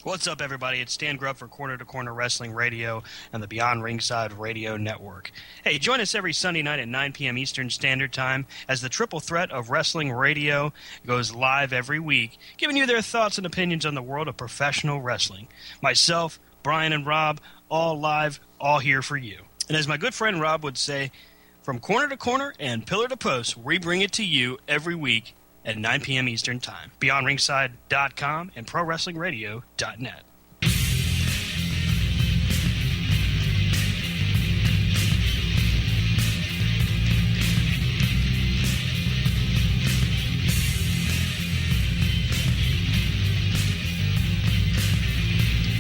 What's up, everybody? It's Stan Grubb for Corner to Corner Wrestling Radio and the Beyond Ringside Radio Network. Hey, join us every Sunday night at 9 p.m. Eastern Standard Time as the triple threat of wrestling radio goes live every week, giving you their thoughts and opinions on the world of professional wrestling. Myself, Brian, and Rob, all live, all here for you. And as my good friend Rob would say, from corner to corner and pillar to post, we bring it to you every week at 9 p.m. Eastern Time. BeyondRingside.com and ProWrestlingRadio.net.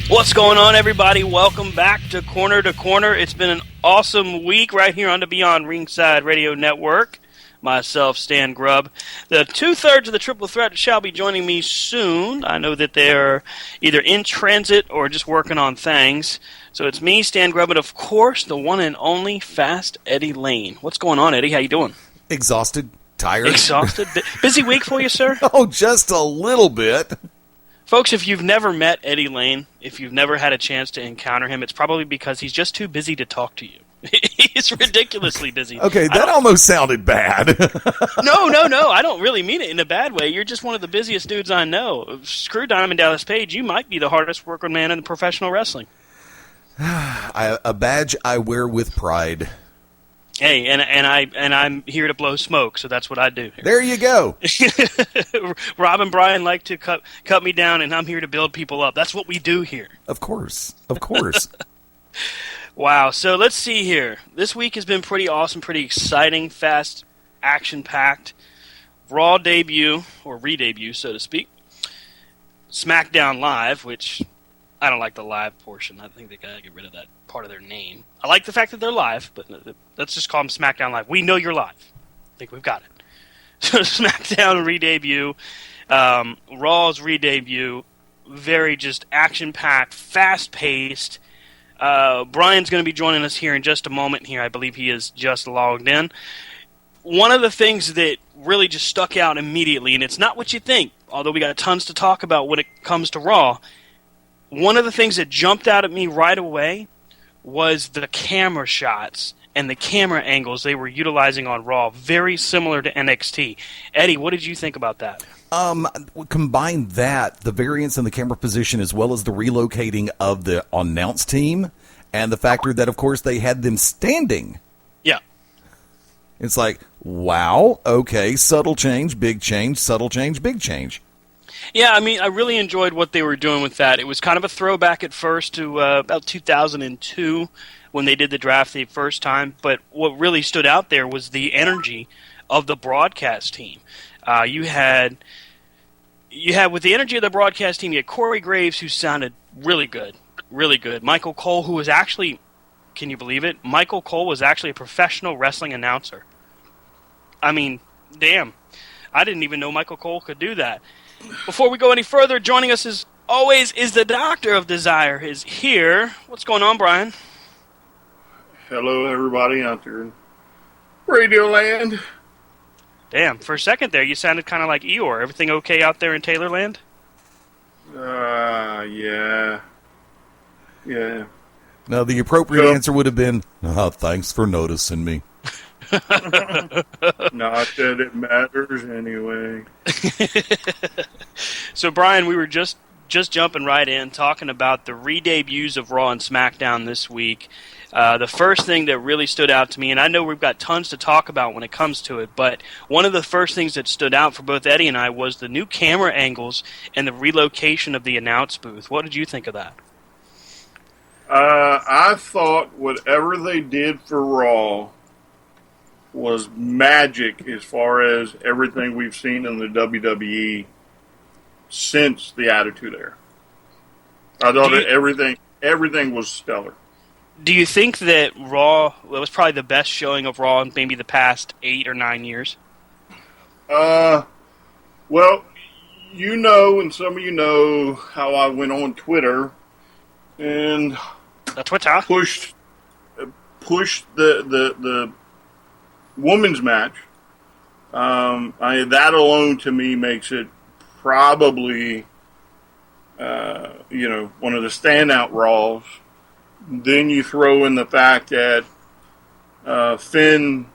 What's going on, everybody? Welcome back to Corner to Corner. It's been an awesome week right here on the Beyond Ringside Radio Network. Myself, Stan Grubb. The two-thirds of the Triple Threat shall be joining me soon. I know that they're either in transit or just working on things. So it's me, Stan Grubb, and of course, the one and only Fast Eddie Lane. What's going on, Eddie? How you doing? Exhausted. Tired. Exhausted? Busy week for you, sir? Oh, just a little bit. Folks, if you've never met Eddie Lane, if you've never had a chance to encounter him, it's probably because he's just too busy to talk to you. He's ridiculously busy. Okay, that almost sounded bad. No. I don't really mean it in a bad way. You're just one of the busiest dudes I know. Screw Diamond Dallas Page, you might be the hardest working man in professional wrestling. A badge I wear with pride. Hey, and I'm here to blow smoke, so that's what I do. There you go. Rob and Brian like to cut me down, and I'm here to build people up. That's what we do here. Of course. Wow, so let's see here. This week has been pretty awesome, pretty exciting, fast, action-packed. Raw debut, or re-debut, so to speak. SmackDown Live, which I don't like the live portion. I think they gotta get rid of that part of their name. I like the fact that they're live, but let's just call them SmackDown Live. We know you're live. I think we've got it. So SmackDown re-debut, Raw's re-debut, very just action-packed, fast-paced. Brian's going to be joining us here in just a moment here. I believe he is just logged in. One of the things that really just stuck out immediately, and it's not what you think, although we got tons to talk about when it comes to Raw, one of the things that jumped out at me right away was the camera shots and the camera angles they were utilizing on Raw, very similar to NXT. Eddie, what did you think about that? Combine that, the variance in the camera position, as well as the relocating of the announce team, and the factor that, of course, they had them standing. Yeah. It's like, wow, okay, subtle change, big change, subtle change, big change. Yeah, I mean, I really enjoyed what they were doing with that. It was kind of a throwback at first to about 2002 when they did the draft the first time, but what really stood out there was the energy of the broadcast team. You had with the energy of the broadcast team, you had Corey Graves, who sounded really good, really good. Michael Cole, who was actually, can you believe it? Michael Cole was actually a professional wrestling announcer. I mean, damn. I didn't even know Michael Cole could do that. Before we go any further, joining us as always is the Doctor of Desire is here. What's going on, Brian? Hello, everybody out there in Radio Land. Damn, for a second there, you sounded kind of like Eeyore. Everything okay out there in Taylorland? Yeah. Now, the appropriate answer would have been, thanks for noticing me. Not that it matters anyway. So, Brian, we were just jumping right in, talking about the re-debuts of Raw and SmackDown this week. The first thing that really stood out to me, and I know we've got tons to talk about when it comes to it, but one of the first things that stood out for both Eddie and I was the new camera angles and the relocation of the announce booth. What did you think of that? I thought whatever they did for Raw was magic as far as everything we've seen in the WWE since the Attitude Era. I thought that everything was stellar. Do you think that Raw was probably the best showing of Raw in maybe the past 8 or 9 years? Well, you know, and some of you know how I went on Twitter and pushed the women's match. That alone to me makes it probably one of the standout Raws. Then you throw in the fact that Finn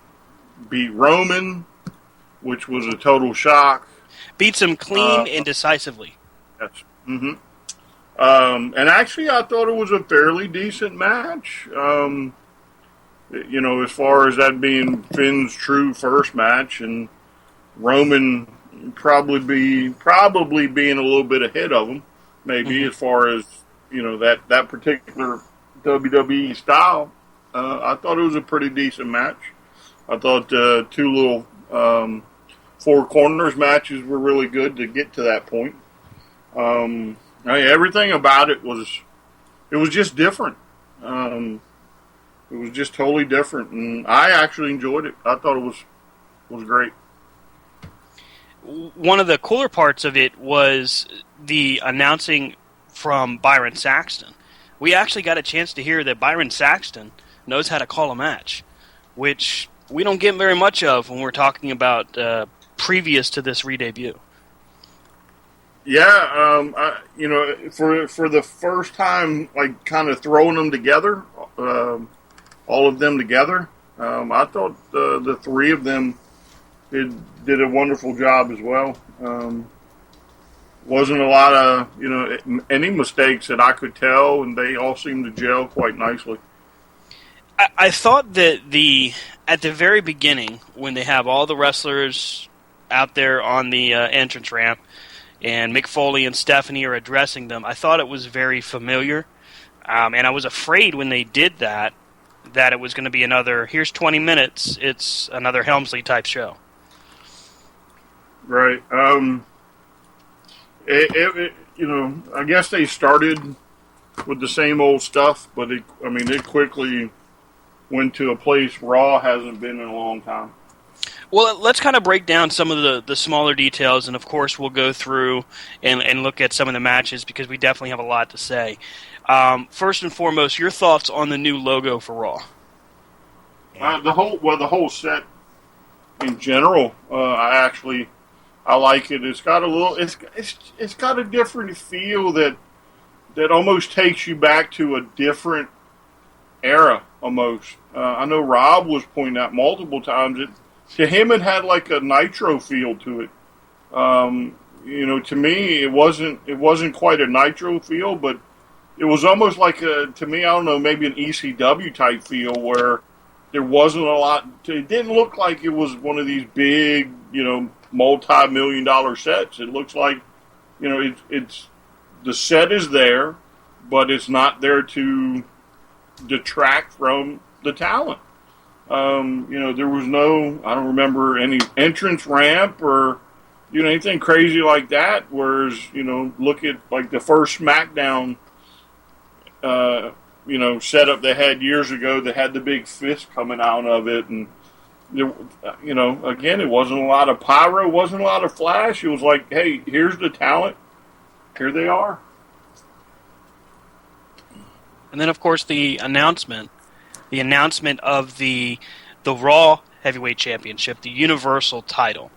beat Roman, which was a total shock. Beats him clean and decisively. Yes. Mm-hmm. And actually, I thought it was a fairly decent match. As far as that being Finn's true first match, and Roman probably being a little bit ahead of him, maybe as far as that particular WWE style. I thought it was a pretty decent match. I thought two little four corners matches were really good to get to that point. Everything about it was just different. It was just totally different, and I actually enjoyed it. I thought it was great. One of the cooler parts of it was the announcing from Byron Saxton. We actually got a chance to hear that Byron Saxton knows how to call a match, which we don't get very much of when we're talking about previous to this re-debut. Yeah, for the first time, like kind of throwing them together, all of them together, I thought the three of them did a wonderful job as well. Wasn't a lot of any mistakes that I could tell, and they all seemed to gel quite nicely. I thought that at the very beginning, when they have all the wrestlers out there on the entrance ramp, and Mick Foley and Stephanie are addressing them, I thought it was very familiar. And I was afraid when they did that it was going to be another, here's 20 minutes, it's another Helmsley-type show. Right. I guess they started with the same old stuff, but it quickly went to a place Raw hasn't been in a long time. Well, let's kind of break down some of the smaller details, and of course we'll go through and look at some of the matches because we definitely have a lot to say. First and foremost, your thoughts on the new logo for Raw? The whole set in general, I like it. It's got it's got a different feel that almost takes you back to a different era almost. I know Rob was pointing out multiple times that to him it had like a Nitro feel to it. To me it wasn't quite a Nitro feel, but it was almost like maybe an ECW type feel where there wasn't a lot. It didn't look like it was one of these big, multi-million-dollar sets. It looks like, it's the set is there, but it's not there to detract from the talent. There was no, I don't remember any entrance ramp or, anything crazy like that. Whereas, look at like the first SmackDown, setup they had years ago that had the big fist coming out of it. And, again, it wasn't a lot of pyro, wasn't a lot of flash. It was like, hey, here's the talent. Here they are. And then, of course, the announcement of the Raw Heavyweight Championship, the Universal title.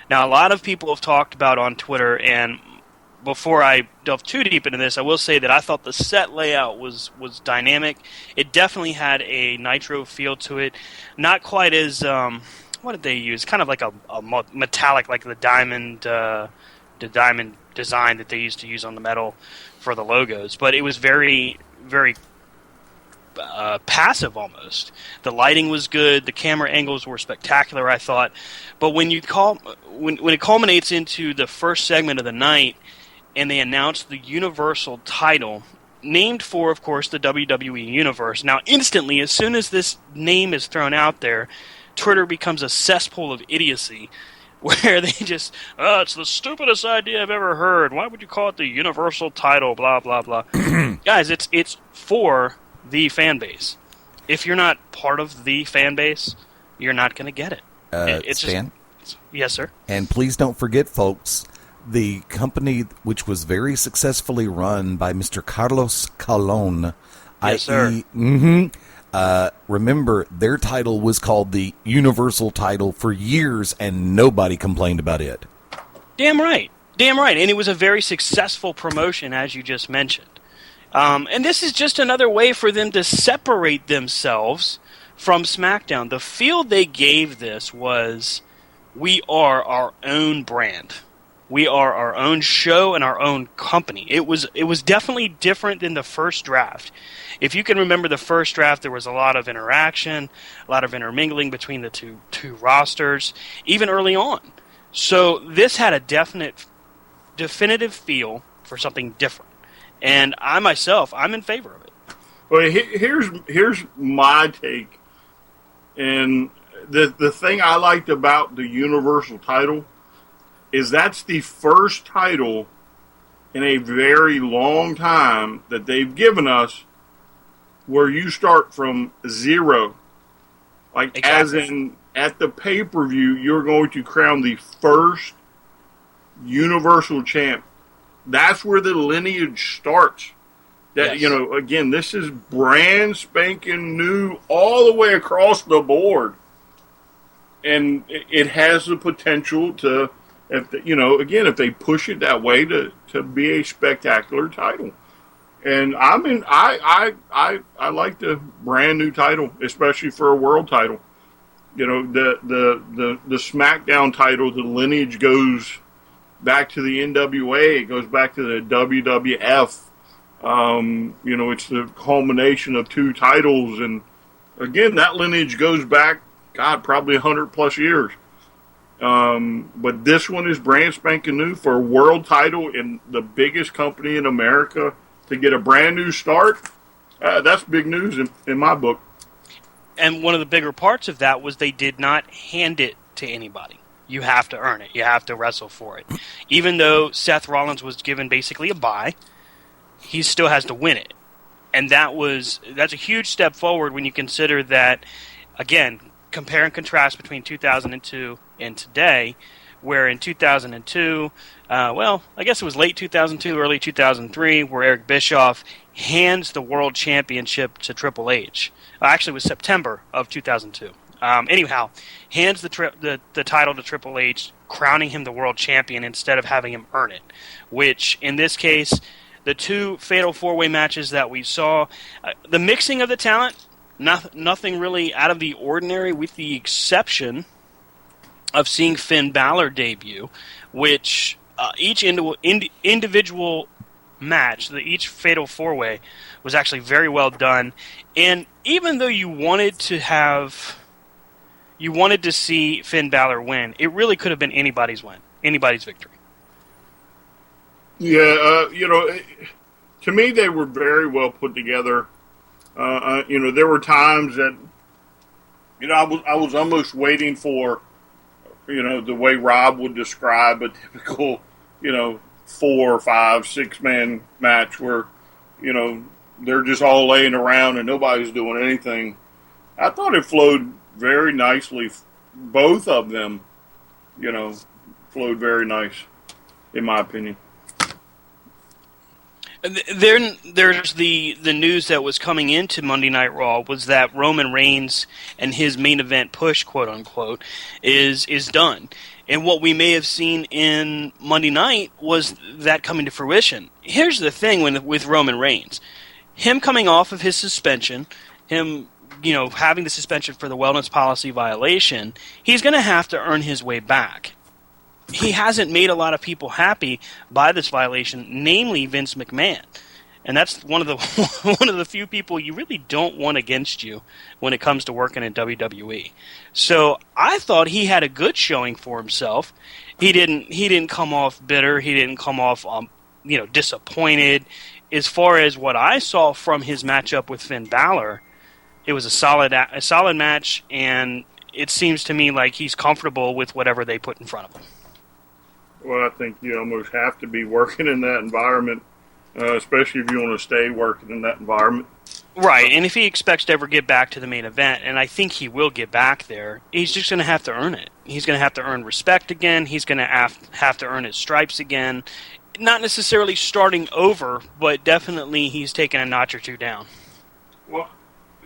Now, a lot of people have talked about on Twitter, and before I delve too deep into this, I will say that I thought the set layout was dynamic. It definitely had a Nitro feel to it. Not quite as, what did they use? Kind of like a metallic, like the diamond design that they used to use on the metal for the logos. But it was very, very passive almost. The lighting was good. The camera angles were spectacular, I thought. But when it culminates into the first segment of the night, and they announced the Universal title, named for, of course, the WWE Universe. Now, instantly, as soon as this name is thrown out there, Twitter becomes a cesspool of idiocy, where they just, it's the stupidest idea I've ever heard. Why would you call it the Universal title, blah, blah, blah. Guys, it's for the fan base. If you're not part of the fan base, you're not going to get it. It's Stan? Yes, sir. And please don't forget, folks, the company which was very successfully run by Mr. Carlos Colon, yes, sir. Remember, their title was called the Universal title for years, and nobody complained about it. Damn right. Damn right, and it was a very successful promotion, as you just mentioned. And this is just another way for them to separate themselves from SmackDown. The feel they gave this was, we are our own brand. We are our own show and our own company. It was definitely different than the first draft. If you can remember the first draft, there was a lot of interaction, a lot of intermingling between the two rosters, even early on. So this had a definitive feel for something different. And I'm in favor of it. Well, here's my take. And the thing I liked about the Universal title is that's the first title in a very long time that they've given us where you start from zero. Like, exactly. As in, at the pay-per-view, you're going to crown the first Universal champ. That's where the lineage starts. That, yes. Again, this is brand spanking new all the way across the board. And it has the potential to, if they push it that way, to be a spectacular title. And I like the brand new title, especially for a world title. The SmackDown title, the lineage goes back to the NWA. It goes back to the WWF. It's the culmination of two titles. And again, that lineage goes back, probably 100+ years. But this one is brand spanking new for a world title in the biggest company in America to get a brand new start. That's big news in my book. And one of the bigger parts of that was they did not hand it to anybody. You have to earn it. You have to wrestle for it. Even though Seth Rollins was given basically a bye, he still has to win it. And that's a huge step forward when you consider that, again, compare and contrast between 2002 and today, where in 2002, I guess it was late 2002, early 2003, where Eric Bischoff hands the World Championship to Triple H. Actually, it was September of 2002. Anyhow, hands the title to Triple H, crowning him the World Champion instead of having him earn it, which, in this case, the two Fatal 4-Way matches that we saw, the mixing of the talent, nothing really out of the ordinary, with the exception of seeing Finn Balor debut, which each individual match, each Fatal 4-Way, was actually very well done. And even though you wanted to see Finn Balor win, it really could have been anybody's victory. Yeah, to me they were very well put together. There were times that, I was almost waiting for, the way Rob would describe a typical, 4, 5, 6-man match where, they're just all laying around and nobody's doing anything. I thought it flowed very nicely. Both of them, flowed very nice, in my opinion. Then there's the news that was coming into Monday Night Raw was that Roman Reigns and his main event push, quote unquote, is done. And what we may have seen in Monday Night was that coming to fruition. Here's the thing with Roman Reigns. Him coming off of his suspension, him having the suspension for the wellness policy violation, he's going to have to earn his way back. He hasn't made a lot of people happy by this violation, namely Vince McMahon. And that's one of the few people you really don't want against you when it comes to working in WWE. So I thought he had a good showing for himself. He didn't come off bitter. He didn't come off disappointed. As far as what I saw from his matchup with Finn Balor, it was a solid match, and it seems to me like he's comfortable with whatever they put in front of him. Well, I think you almost have to be working in that environment, especially if you want to stay working in that environment. Right, and if he expects to ever get back to the main event, and I think he will get back there, he's just going to have to earn it. He's going to have to earn respect again. He's going to have to earn his stripes again. Not necessarily starting over, but definitely he's taken a notch or two down. Well,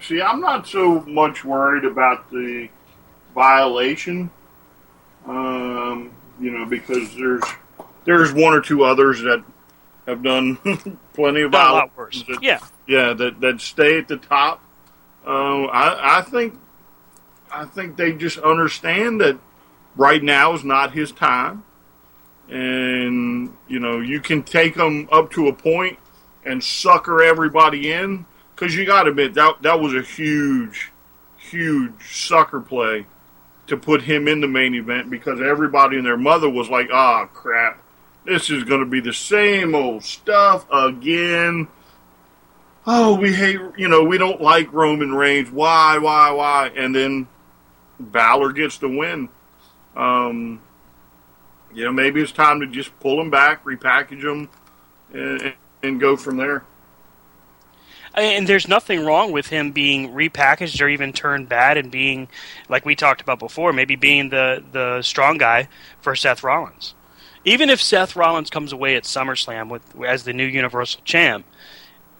see, I'm not so much worried about the violation, because there's one or two others that have done plenty of Not a violence. lot worse. Yeah. Yeah, that stay at the top. I think they just understand that right now is not his time, and you can take him up to a point and sucker everybody in, because you got to admit that was a huge sucker play to put him in the main event, because everybody and their mother was like, "Ah, crap, this is going to be the same old stuff again. Oh, we hate, we don't like Roman Reigns. Why? And then Balor gets the win. Maybe it's time to just pull him back, repackage him, and go from there. And there's nothing wrong with him being repackaged or even turned bad and being, like we talked about before, maybe being the strong guy for Seth Rollins. Even if Seth Rollins comes away at SummerSlam as the new Universal Champ,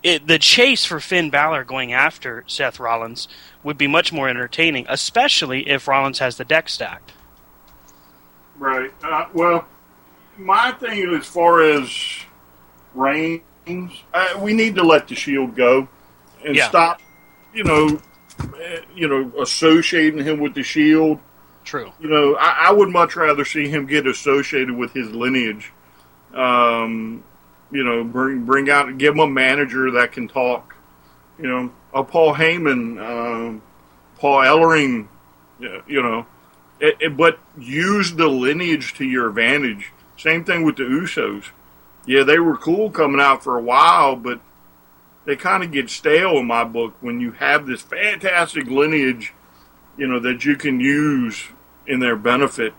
the chase for Finn Balor going after Seth Rollins would be much more entertaining, especially if Rollins has the deck stacked. Right. Well, my thing as far as Reigns, we need to let the Shield go and stop, associating him with the Shield. True. I would much rather see him get associated with his lineage. Bring out, give him a manager that can talk. A Paul Heyman, Paul Ellering, but use the lineage to your advantage. Same thing with the Usos. Yeah, they were cool coming out for a while, but they kind of get stale in my book when you have this fantastic lineage, that you can use in their benefit.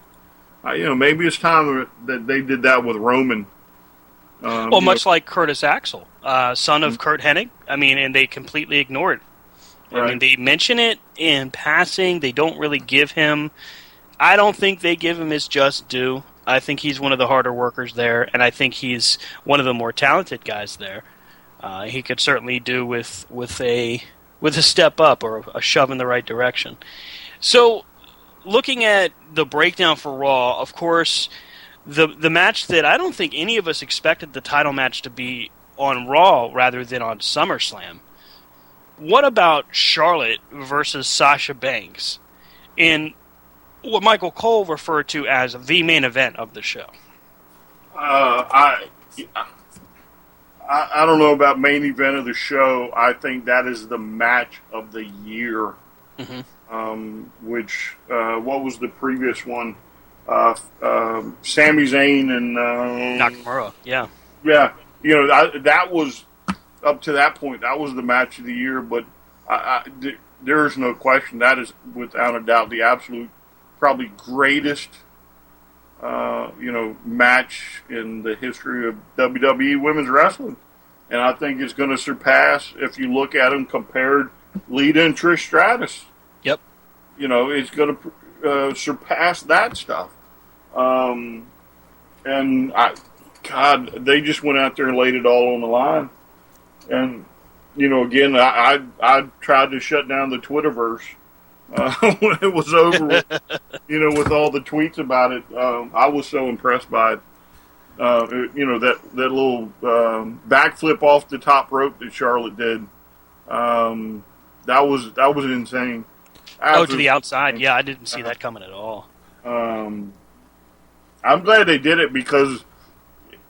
Maybe it's time that they did that with Roman. Much like Curtis Axel, son of Kurt Hennig. And they completely ignore it. Right. They mention it in passing. They don't really give him. I don't think they give him his just due. I think he's one of the harder workers there, and I think he's one of the more talented guys there. He could certainly do with a step up or a shove in the right direction. So, looking at the breakdown for Raw, of course, the match that I don't think any of us expected the title match to be on Raw rather than on SummerSlam. What about Charlotte versus Sasha Banks in what Michael Cole referred to as the main event of the show? I don't know about main event of the show. I think that is the match of the year. Mm-hmm. What was the previous one? Sami Zayn and Nakamura. Yeah. Yeah. That was up to that point. That was the match of the year. But there is no question that is without a doubt the absolute, probably greatest, match in the history of WWE women's wrestling. And I think it's going to surpass, if you look at them compared, Lita and Trish Stratus. Yep. It's going to surpass that stuff. And they just went out there and laid it all on the line. And, again, I tried to shut down the Twitterverse when it was over with, with all the tweets about it. I was so impressed by it. That little backflip off the top rope that Charlotte did. That was insane. To the outside. Yeah, I didn't see that coming at all. I'm glad they did it because,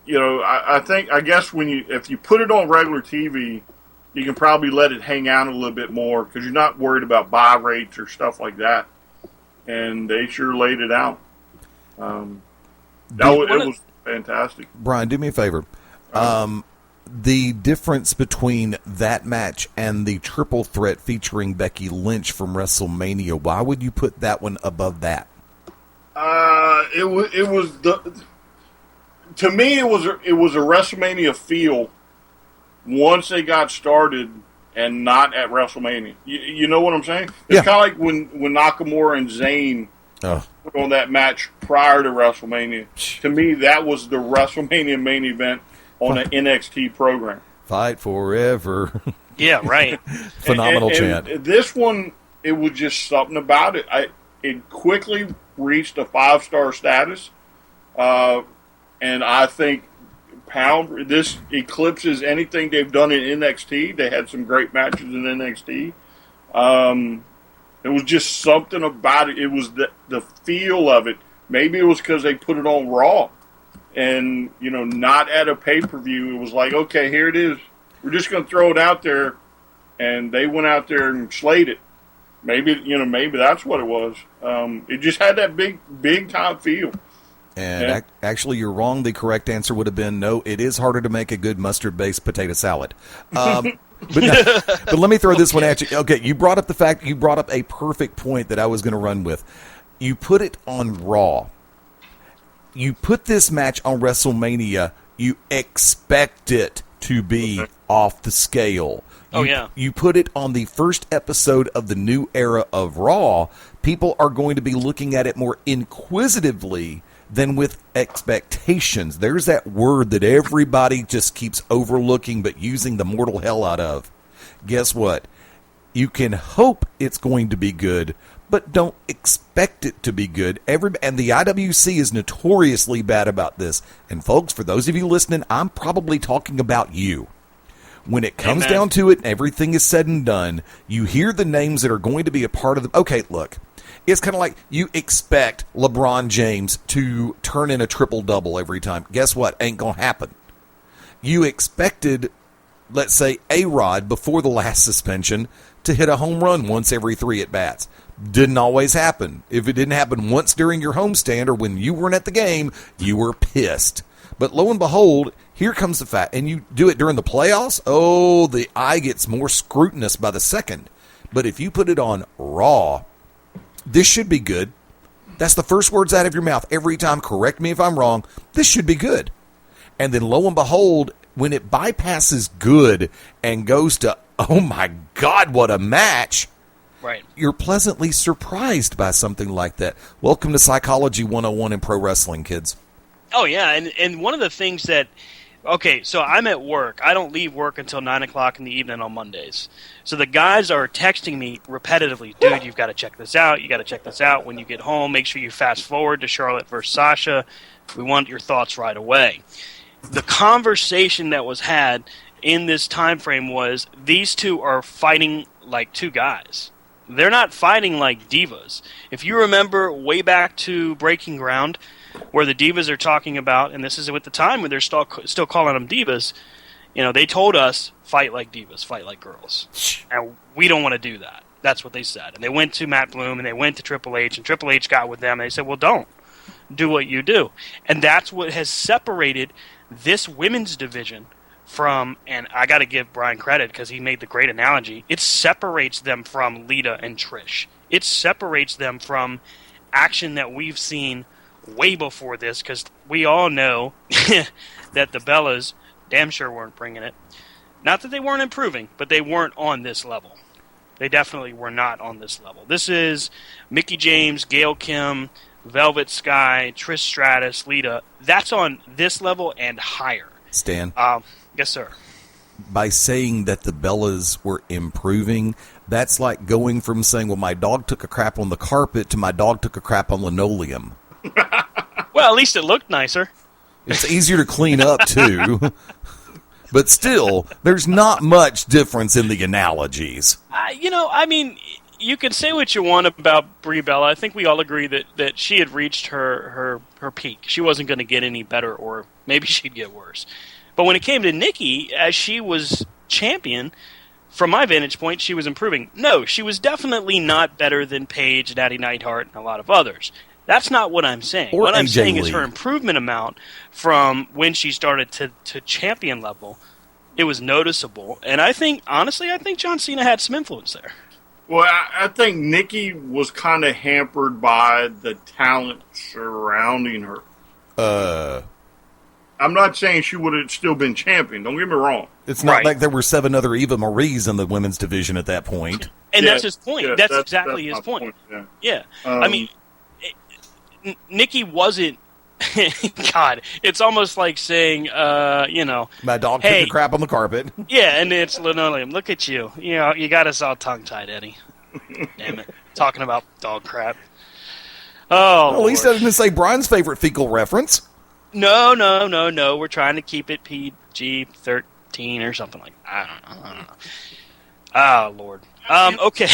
I guess if you put it on regular TV, you can probably let it hang out a little bit more because you're not worried about buy rates or stuff like that. And they sure laid it out. It was fantastic. Brian, do me a favor. The difference between that match and the triple threat featuring Becky Lynch from WrestleMania, why would you put that one above that? To me, it was a WrestleMania feel once they got started and not at WrestleMania. You know what I'm saying? It's kind of like when Nakamura and Zayn put on that match prior to WrestleMania. To me, that was the WrestleMania main event on the NXT program. Fight forever. Yeah, right. Phenomenal chant. And this one, it was just something about it. It quickly reached a 5-star status. And I think this eclipses anything they've done in NXT. They had some great matches in NXT. It was just something about it. It was the feel of it. Maybe it was because they put it on Raw. And, not at a pay-per-view. It was like, okay, here it is. We're just going to throw it out there. And they went out there and slayed it. Maybe that's what it was. It just had that big time feel. And actually, you're wrong. The correct answer would have been no. It is harder to make a good mustard-based potato salad. But let me throw this one at you. Okay, you brought up a perfect point that I was going to run with. You put it on Raw. You put this match on WrestleMania. You expect it to be off the scale. You put it on the first episode of the new era of Raw, people are going to be looking at it more inquisitively than with expectations. There's that word that everybody just keeps overlooking but using the mortal hell out of. Guess what? You can hope it's going to be good, but don't expect it to be good. And the IWC is notoriously bad about this. And folks, for those of you listening, I'm probably talking about you. When it comes down to it, everything is said and done, you hear the names that are going to be a part of the... Okay, look, it's kind of like you expect LeBron James to turn in a triple-double every time. Guess what? Ain't going to happen. You expected, let's say, A-Rod before the last suspension to hit a home run once every 3 at-bats. Didn't always happen. If it didn't happen once during your homestand or when you weren't at the game, you were pissed. But lo and behold, here comes the fact, and you do it during the playoffs, the eye gets more scrutinous by the second. But if you put it on Raw, this should be good. That's the first words out of your mouth every time. Correct me if I'm wrong. This should be good. And then lo and behold, when it bypasses good and goes to, oh my God, what a match, right? You're pleasantly surprised by something like that. Welcome to Psychology 101 in pro wrestling, kids. Oh, yeah, and one of the things that... Okay, so I'm at work. I don't leave work until 9 o'clock in the evening on Mondays. So the guys are texting me repetitively, dude, you've got to check this out. You got to check this out. When you get home, make sure you fast forward to Charlotte versus Sasha. We want your thoughts right away. The conversation that was had in this time frame was these two are fighting like two guys. They're not fighting like divas. If you remember way back to Breaking Ground, where the divas are talking about, and this is at the time when they're still calling them divas, they told us, fight like divas, fight like girls. And we don't want to do that. That's what they said. And they went to Matt Bloom, and they went to Triple H, and Triple H got with them, and they said, well, don't. Do what you do. And that's what has separated this women's division from, and I got to give Brian credit because he made the great analogy, it separates them from Lita and Trish. It separates them from action that we've seen way before this, because we all know that the Bellas damn sure weren't bringing it. Not that they weren't improving, but they weren't on this level. They definitely were not on this level. This is Mickie James, Gail Kim, Velvet Sky, Trish Stratus, Lita. That's on this level and higher. Stan? Yes, sir. By saying that the Bellas were improving, that's like going from saying, well, my dog took a crap on the carpet to my dog took a crap on linoleum. Well, at least it looked nicer. It's easier to clean up, too. But still, there's not much difference in the analogies. You can say what you want about Brie Bella. I think we all agree that she had reached her peak. She wasn't going to get any better, or maybe she'd get worse. But when it came to Nikki, as she was champion, from my vantage point, she was improving. No, she was definitely not better than Paige, Natty Neidhart, and a lot of others. That's not what I'm saying. Or what I'm AJ saying Lee. Is her improvement amount from when she started to champion level, it was noticeable. And I think John Cena had some influence there. Well, I think Nikki was kind of hampered by the talent surrounding her. I'm not saying she would have still been champion. Don't get me wrong. It's not like there were 7 other Eva Marie's in the women's division at that point. And that's his point. Yeah, that's exactly his point. Yeah. Nikki wasn't... God, it's almost like saying, my dog took a crap on the carpet. Yeah, and it's linoleum. Look at you. You got us all tongue-tied, Eddie. Damn it. Talking about dog crap. Oh, well, at least I didn't say Brian's favorite fecal reference. No. We're trying to keep it PG-13 or something like that. I don't know. Oh, Lord. Okay.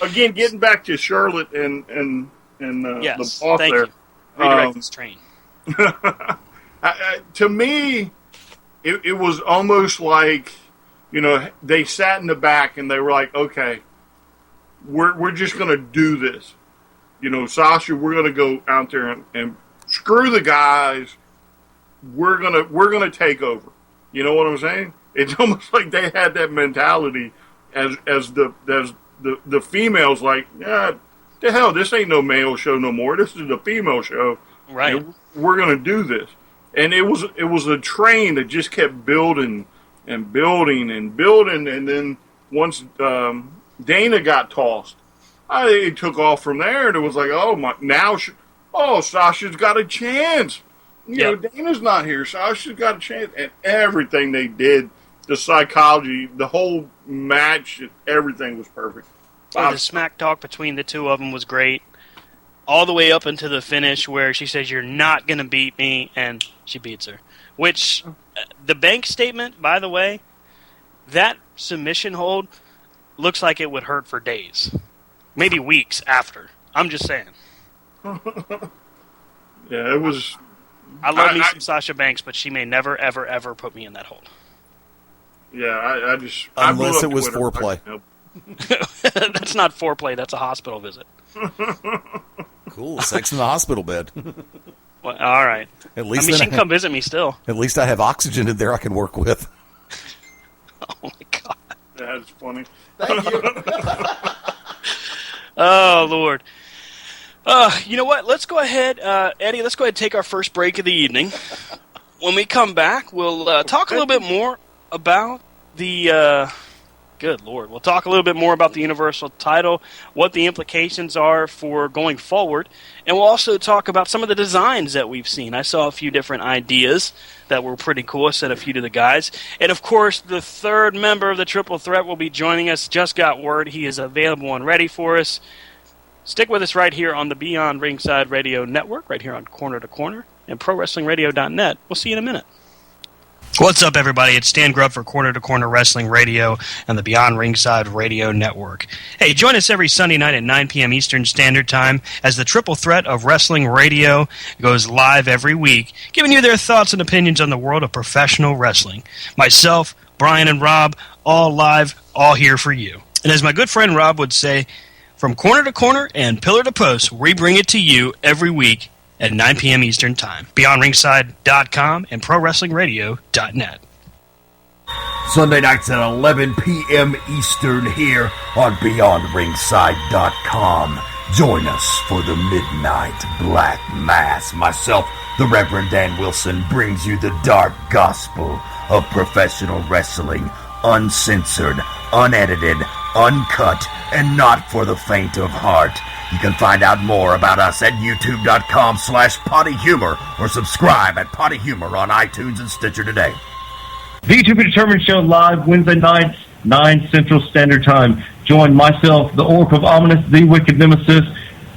Again, getting back to Charlotte and yes, the boss thank there. you. Redirect this train. To me, it was almost like, they sat in the back and they were like, okay, we're just going to do this. Sasha, we're going to go out there and screw the guys. We're gonna take over. You know what I'm saying? It's almost like they had that mentality as the females, like, yeah, the hell, this ain't no male show no more. This is a female show. Right. We're gonna do this. And it was a train that just kept building and building and building, and then once Dana got tossed, it took off from there, and it was like, oh my, now Sasha's got a chance. Dana's not here. Sasha's got a chance, and everything they did, the psychology, the whole match, everything was perfect. The smack talk between the two of them was great. All the way up into the finish where she says, "You're not going to beat me," and she beats her. Which, the bank statement, by the way, that submission hold looks like it would hurt for days. Maybe weeks after. I'm just saying. Yeah, it was... I love me some Sasha Banks, but she may never, ever, ever put me in that hold. Yeah, Unless it was foreplay. Nope. That's not foreplay. That's a hospital visit. Cool. Sex in the hospital bed. Well, all right. At least she can come visit me still. At least I have oxygen in there I can work with. Oh, my God. That's funny. Thank you. Oh, Lord. You know what? Let's go ahead, Eddie, let's go ahead and take our first break of the evening. When we come back, we'll talk a little bit more about the... Good Lord. We'll talk a little bit more about the Universal title, what the implications are for going forward, and we'll also talk about some of the designs that we've seen. I saw a few different ideas that were pretty cool. I sent a few to the guys. And, of course, the third member of the Triple Threat will be joining us. Just got word he is available and ready for us. Stick with us right here on the Beyond Ringside Radio Network, right here on Corner to Corner, and ProWrestlingRadio.net. We'll see you in a minute. What's up, everybody? It's Stan Grubb for Corner to Corner Wrestling Radio and the Beyond Ringside Radio Network. Hey, join us every Sunday night at 9 p.m. Eastern Standard Time as the Triple Threat of Wrestling Radio goes live every week, giving you their thoughts and opinions on the world of professional wrestling. Myself, Brian, and Rob, all live, all here for you. And as my good friend Rob would say, from corner to corner and pillar to post, we bring it to you every week at 9 p.m. Eastern Time. BeyondRingside.com and ProWrestlingRadio.net. Sunday nights at 11 p.m. Eastern here on BeyondRingside.com. Join us for the Midnight Black Mass. Myself, the Reverend Dan Wilson, brings you the dark gospel of professional wrestling, uncensored, unedited, uncut, and not for the faint of heart. You can find out more about us at youtube.com/pottyhumor or subscribe at Potty Humor on iTunes and Stitcher today. The To Be Determined show live Wednesday nights, 9 Central Standard Time. Join myself, the Oracle of Ominous, the Wicked Nemesis,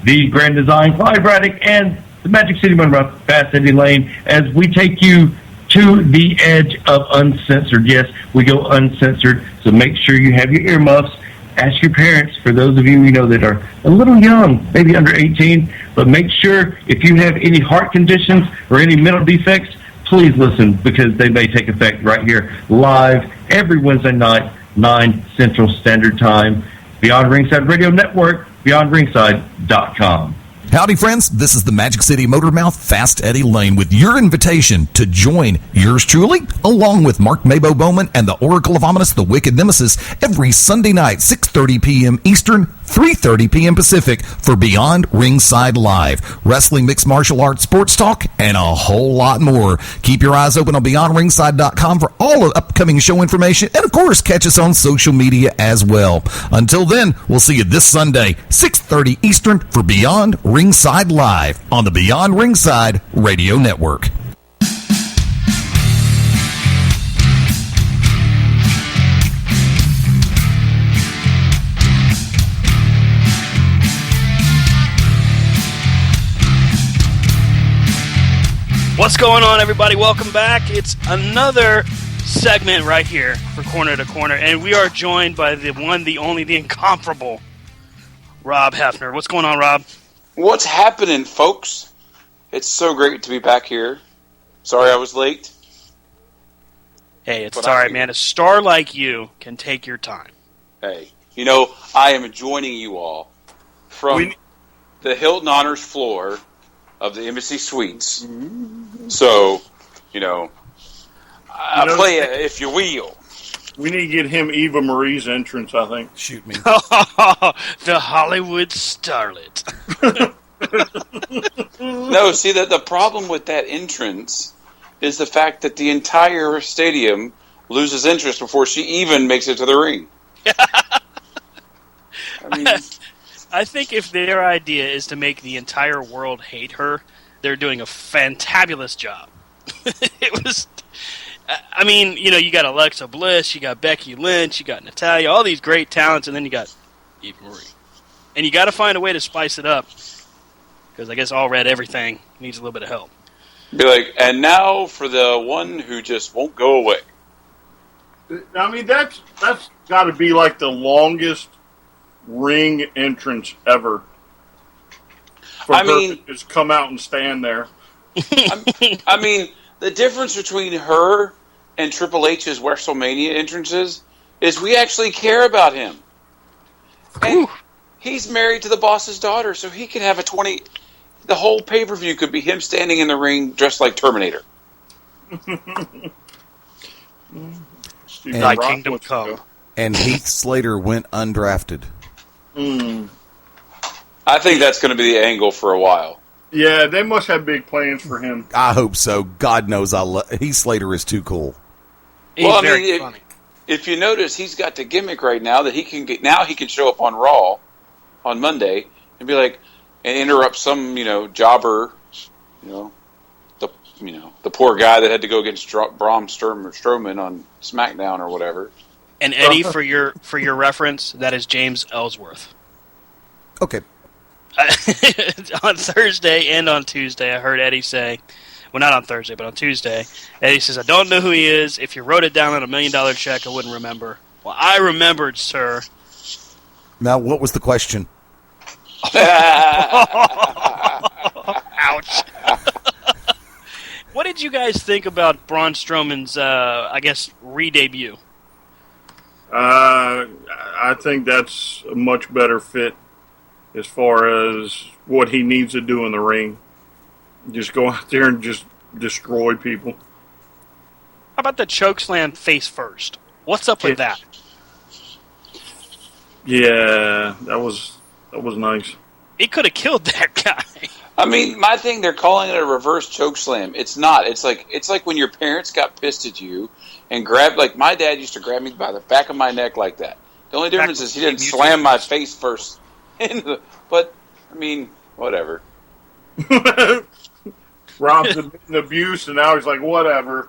the Grand Design, Clive Braddock, and the Magic City Monroe, Fast Eddie Lane, as we take you to the edge of uncensored. Yes, we go uncensored, so make sure you have your earmuffs. Ask your parents, for those of you that are a little young, maybe under 18, but make sure if you have any heart conditions or any mental defects, please listen, because they may take effect right here, live, every Wednesday night, 9 Central Standard Time. Beyond Ringside Radio Network, BeyondRingside.com. Howdy, friends. This is the Magic City Motormouth, Fast Eddie Lane, with your invitation to join yours truly, along with Mark Mabo Bowman and the Oracle of Ominous, the Wicked Nemesis, every Sunday night, 6:30 p.m. Eastern, 3:30 p.m. Pacific, for Beyond Ringside Live. Wrestling, mixed martial arts, sports talk, and a whole lot more. Keep your eyes open on BeyondRingside.com for all of upcoming show information, and, of course, catch us on social media as well. Until then, we'll see you this Sunday, 6:30 Eastern, for Beyond Ringside Live on the Beyond Ringside Radio Network. What's What's going on, everybody? Welcome back. It's another segment right here for Corner to Corner, and we are joined by the one, the only, the incomparable Rob Hefner. What's going on, Rob? What's happening, folks? It's so great to be back here. Sorry I was late. Hey, it's all right, man. A star like you can take your time. Hey, I am joining you all from the Hilton Honors floor of the Embassy Suites. So, I'll play it if you will. We need to get him Eva Marie's entrance, I think. Shoot me. The Hollywood starlet. No, see, the problem with that entrance is the fact that the entire stadium loses interest before she even makes it to the ring. I think if their idea is to make the entire world hate her, they're doing a fantabulous job. It was... you got Alexa Bliss, you got Becky Lynch, you got Natalya, all these great talents, and then you got Eva Marie. And you got to find a way to spice it up, because I guess All Red Everything needs a little bit of help. Be like, and now for the one who just won't go away. That's got to be like the longest ring entrance ever. For her to just come out and stand there. The difference between her and Triple H's WrestleMania entrances is we actually care about him. And he's married to the boss's daughter, so he could have the whole pay-per-view could be him standing in the ring dressed like Terminator. Thy kingdom come. And Heath Slater went undrafted. I think that's going to be the angle for a while. Yeah, they must have big plans for him. I hope so. God knows Heath Slater is too cool. He's very funny. If you notice, he's got the gimmick right now that he can show up on Raw on Monday and be like, and interrupt some, jobber, the poor guy that had to go against Braun Strowman on SmackDown or whatever. And Eddie, for your reference, that is James Ellsworth. Okay. On Thursday and on Tuesday, I heard Eddie say, well, not on Thursday, but on Tuesday, Eddie says, I don't know who he is. If you wrote it down on $1 million check, I wouldn't remember. Well, I remembered, sir. Now, what was the question? Ouch. What did you guys think about Braun Strowman's, re-debut? I think that's a much better fit as far as what he needs to do in the ring. Just go out there and just destroy people. How about the chokeslam face first? What's up with that? Yeah, that was nice. He could have killed that guy. My thing, they're calling it a reverse chokeslam. It's not. It's like when your parents got pissed at you and grabbed, like my dad used to grab me by the back of my neck like that. The only difference is he didn't slam my face first. But, whatever. Rob's an abuse, and now he's like, whatever.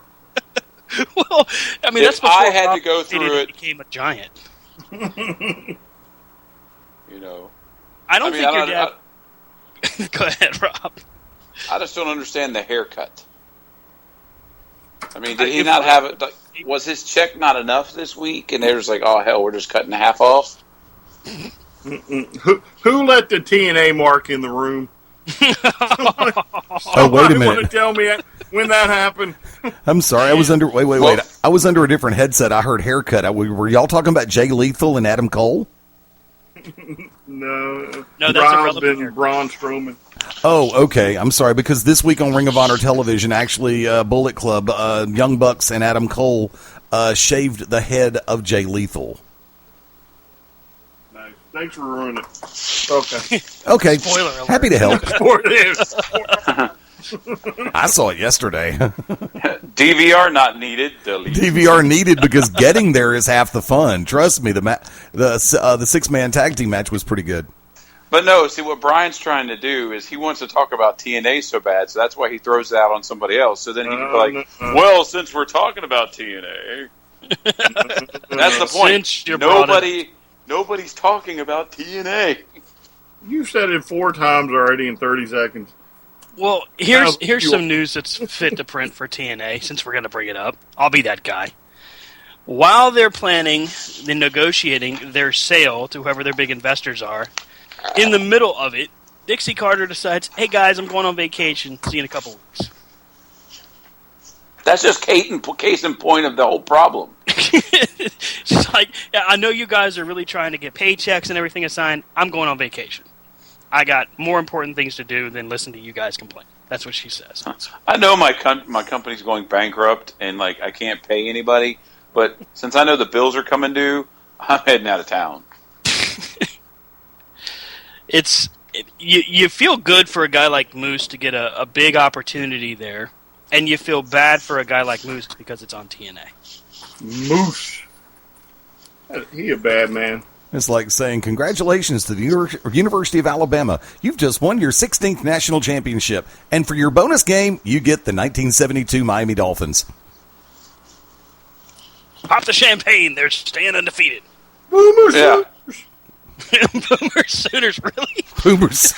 Well, that's before I had to go through it. Became a giant. I don't think your dad... Go ahead, Rob. I just don't understand the haircut. Did he not have it? Was his check not enough this week? And they were just like, oh, hell, we're just cutting half off? Who let the TNA mark in the room? Oh, wait a minute. Want to tell me when that happened? I'm sorry. I was under... Wait. I was under a different headset. I heard haircut. Were y'all talking about Jay Lethal and Adam Cole? No, that's irrelevant. Braun Strowman. Oh, okay. I'm sorry, because this week on Ring of Honor Television, actually, Bullet Club, Young Bucks and Adam Cole shaved the head of Jay Lethal. Nice. Thanks for ruining it. Okay. Okay. Spoiler alert. Happy to help. Spoiler. I saw it yesterday. DVR not needed. Delete. DVR needed because getting there is half the fun. Trust me, the 6-man tag team match was pretty good. But no, see what Brian's trying to do is he wants to talk about TNA so bad, so that's why he throws it out on somebody else. So then he can be like, well, since we're talking about TNA, that's the point. Nobody's talking about TNA. You said it 4 times already in 30 seconds. Well, here's some news that's fit to print for TNA, since we're going to bring it up. I'll be that guy. While they're planning and negotiating their sale to whoever their big investors are, in the middle of it, Dixie Carter decides, hey guys, I'm going on vacation. See you in a couple weeks. That's just case in point of the whole problem. She's like, yeah, I know you guys are really trying to get paychecks and everything assigned. I'm going on vacation. I got more important things to do than listen to you guys complain. That's what she says. I know my company's going bankrupt and like I can't pay anybody, but since I know the bills are coming due, I'm heading out of town. You feel good for a guy like Moose to get a big opportunity there, and you feel bad for a guy like Moose because it's on TNA. Moose. He a bad man. It's like saying, congratulations to the University of Alabama. You've just won your 16th national championship. And for your bonus game, you get the 1972 Miami Dolphins. Pop the champagne. They're staying undefeated. Boomer Yeah. Boomer Sooners, really? Boomers.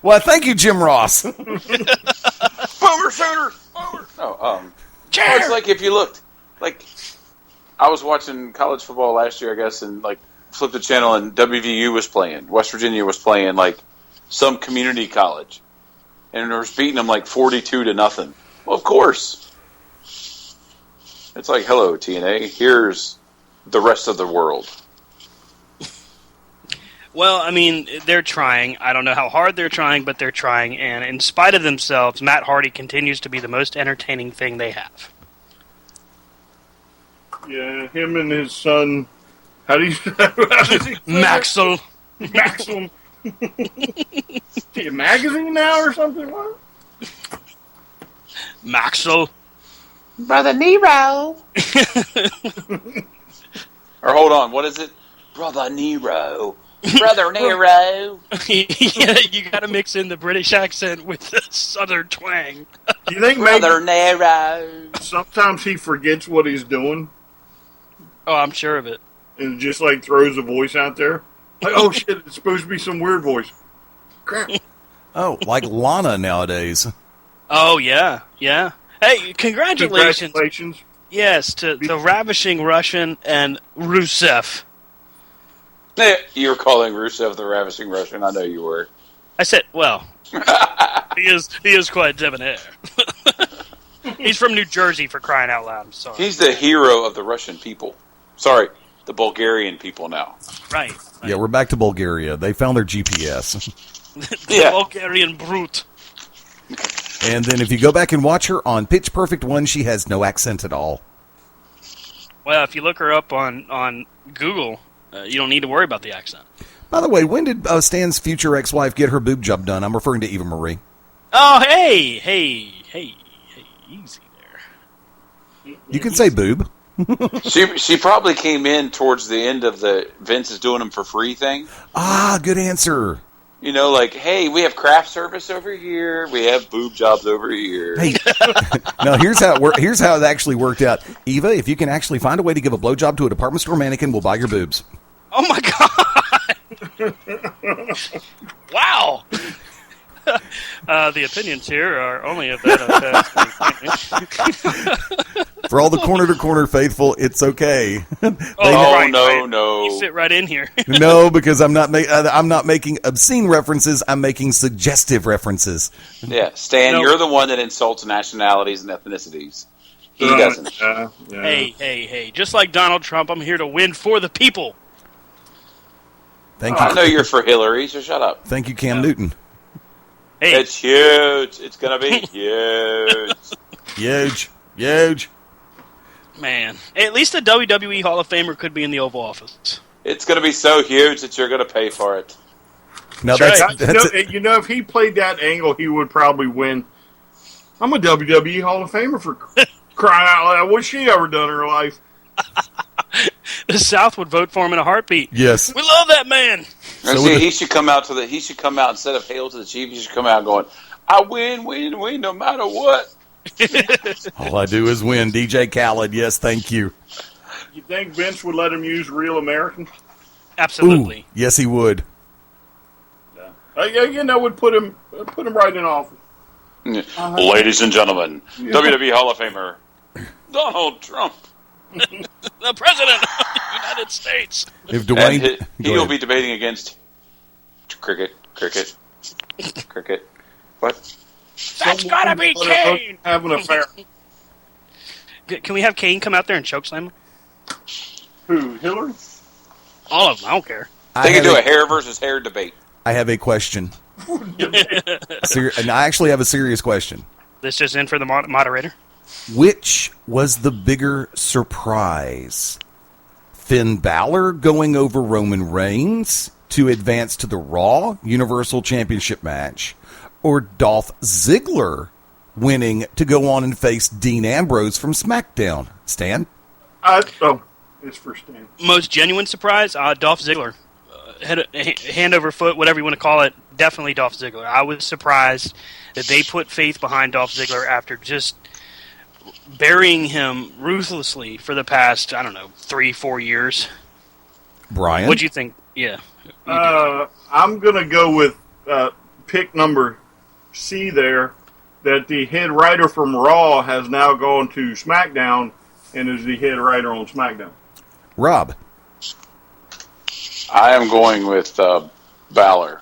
Well, thank you, Jim Ross. Boomer Sooners! Boomer! It's like if you looked, like, I was watching college football last year, I guess, and, like, flipped the channel and WVU was playing. West Virginia was playing, like, some community college. And they was beating them, like, 42-0. Well, of course. It's like, hello, TNA. Here's the rest of the world. Well, I mean, they're trying. I don't know how hard they're trying, but they're trying. And in spite of themselves, Matt Hardy continues to be the most entertaining thing they have. Yeah, him and his son. How does he say Maxwell. that? Maxwell. Is he a magazine now or something? What? Maxwell. Brother Nero. Or hold on, what is it? Brother Nero. Brother Nero. Yeah, you got to mix in the British accent with the southern twang. Do you think Brother maybe Nero. sometimes he forgets what he's doing Oh, I'm sure of it. and just like throws a voice out there? Like, oh shit, it's supposed to be some weird voice. Crap. Oh, like Lana nowadays. Oh, yeah, yeah. Hey, congratulations. Congratulations. Yes, to the Ravishing Russian and Rusev. You were calling Rusev the Ravishing Russian. I know you were. I said, well, he is quite debonair. He's from New Jersey, for crying out loud. I'm sorry. He's the hero of the Russian people. Sorry, the Bulgarian people now. Right. Yeah, we're back to Bulgaria. They found their GPS. The Yeah. Bulgarian brute. And then if you go back and watch her on Pitch Perfect 1, she has no accent at all. Well, if you look her up on Google, you don't need to worry about the accent. By the way, when did Stan's future ex-wife get her boob job done? I'm referring to Eva Marie. Oh, hey, easy there. You can say boob. She probably came in towards the end of the Vince is doing them for free thing. Ah, good answer. You know, like, hey, we have craft service over here. We have boob jobs over here. Hey, no, here's how it actually worked out. Eva, if you can actually find a way to give a blowjob to a department store mannequin, we'll buy your boobs. Oh, my God. Wow. The opinions here are only of that. For all the corner-to-corner faithful, it's okay. No. You fit right in here. No, because I'm not making obscene references. I'm making suggestive references. Yeah, Stan, No. you're the one that insults nationalities and ethnicities. He doesn't. Yeah. Hey. Just like Donald Trump, I'm here to win for the people. Thank I you. know you're for Hillary, so shut up. Thank you, Cam Newton. Hey, It's huge. It's going to be huge. Huge. man. At least a WWE Hall of Famer could be in the Oval Office. It's going to be so huge that you're going to pay for it. Now That's that's, right. that's You know, if he played that angle, he would probably win. I'm a WWE Hall of Famer for crying out loud. What's she ever done in her life? The South would vote for him in a heartbeat. yes. We love that man. And So see, with he should come out instead of hail to the chief. He should come out going, "I win, no matter what." All I do is win. DJ Khaled. Yes, thank you. You think Vince would let him use real American? Absolutely. Ooh, yes, he would. would put him right in office. Ladies and gentlemen, WWE Hall of Famer Donald Trump, the President of the United States. If Dwayne, he will be debating against cricket. What? That's gotta be Kane. Have an affair. Can we have Kane come out there and chokeslam him? Who? Hillary? All of them. I don't care. They can do a hair versus hair debate. I have a question. And I actually have a serious question. This just in for the moderator. Which was the bigger surprise? Finn Balor going over Roman Reigns to advance to the Raw Universal Championship match, or Dolph Ziggler winning to go on and face Dean Ambrose from SmackDown? Stan? It's for Stan. Most genuine surprise, Dolph Ziggler. Hand over foot, whatever you want to call it, definitely Dolph Ziggler. I was surprised that they put faith behind Dolph Ziggler after just burying him ruthlessly for the past, 3-4 years. Brian? What'd you think? Yeah. I'm going to go with pick number C there, that the head writer from Raw has now gone to SmackDown and is the head writer on SmackDown. Rob? I am going with Balor.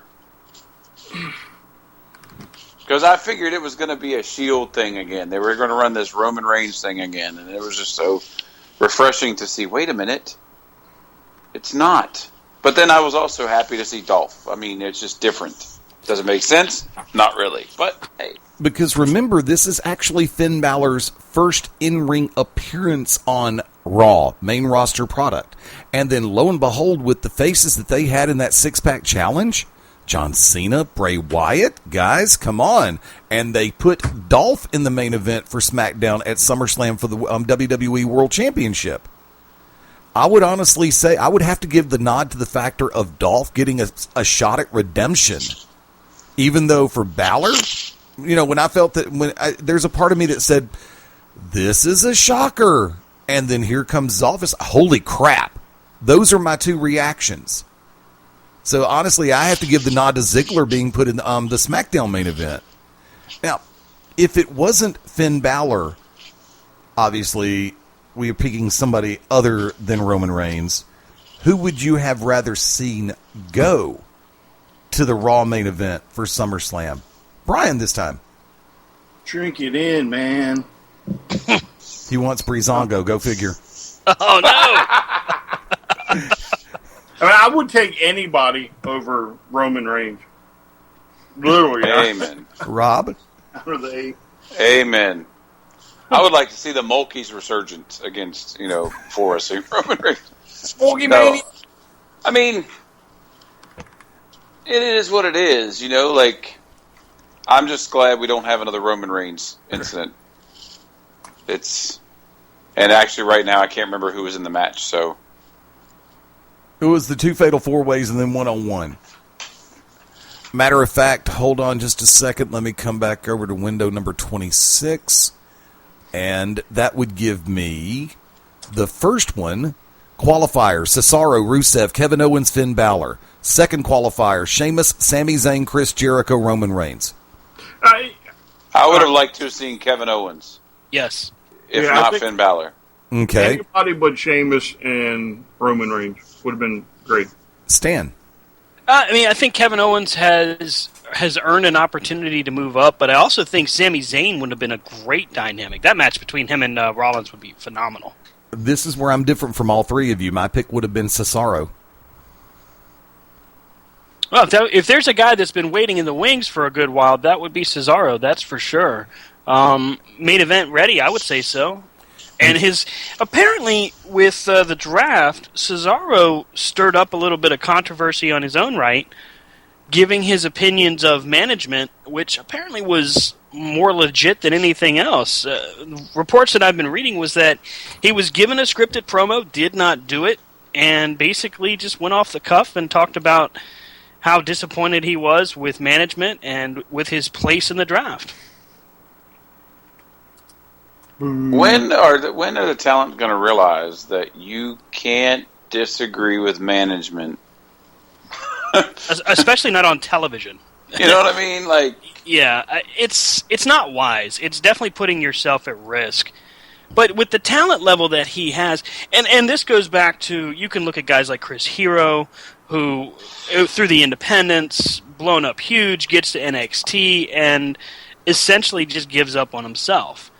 Because I figured it was going to be a Shield thing again. They were going to run this Roman Reigns thing again. And it was just so refreshing to see, wait a minute, it's not. But then I was also happy to see Dolph. I mean, it's just different. Does it make sense? Not really. But, hey. Because remember, this is actually Finn Balor's first in-ring appearance on Raw, main roster product. And then, lo and behold, with the faces that they had in that six-pack challenge, John Cena, Bray Wyatt, guys, come on. And they put Dolph in the main event for SmackDown at SummerSlam for the WWE World Championship. I would honestly say I would have to give the nod to the factor of Dolph getting a shot at redemption. Even though for Balor, when I felt that there's a part of me that said, this is a shocker. And then here comes Dolph. Holy crap. Those are my two reactions. So honestly, I have to give the nod to Ziggler being put in the SmackDown main event. Now, if it wasn't Finn Balor, obviously we are picking somebody other than Roman Reigns. Who would you have rather seen go to the Raw main event for SummerSlam? Brian this time. Drink it in, man. He wants Breezango. Go figure. Oh, no. I would take anybody over Roman Reigns. Literally. Amen. Rob? Amen. I would like to see the Mulkeys resurgence against, for us, Roman Reigns. Smokey Mania. I mean, it is what it is, I'm just glad we don't have another Roman Reigns incident. And actually right now I can't remember who was in the match, so. It was the 2 fatal 4-ways and then 1-on-1. Matter of fact, hold on just a second. Let me come back over to window number 26. And that would give me the first one, qualifier, Cesaro, Rusev, Kevin Owens, Finn Balor. Second qualifier, Sheamus, Sami Zayn, Chris Jericho, Roman Reigns. I would have liked to have seen Kevin Owens. Yes. If not Finn Balor. Okay. Anybody but Sheamus and Roman Reigns would have been great. Stan. I think Kevin Owens has earned an opportunity to move up, but I also think Sami Zayn would have been a great dynamic. That match between him and Rollins would be phenomenal. This is where I'm different from all three of you. My pick would have been Cesaro. Well, if there's a guy that's been waiting in the wings for a good while, that would be Cesaro. That's for sure. Main event ready, I would say so. And apparently with the draft, Cesaro stirred up a little bit of controversy on his own right, giving his opinions of management, which apparently was more legit than anything else. Reports that I've been reading was that he was given a scripted promo, did not do it, and basically just went off the cuff and talked about how disappointed he was with management and with his place in the draft. When are the talent going to realize that you can't disagree with management especially not on television. You know what I mean? Like, yeah, it's not wise. It's definitely putting yourself at risk. But with the talent level that he has, and this goes back to, you can look at guys like Chris Hero, who, through the independents, blown up huge, gets to NXT, and essentially just gives up on himself.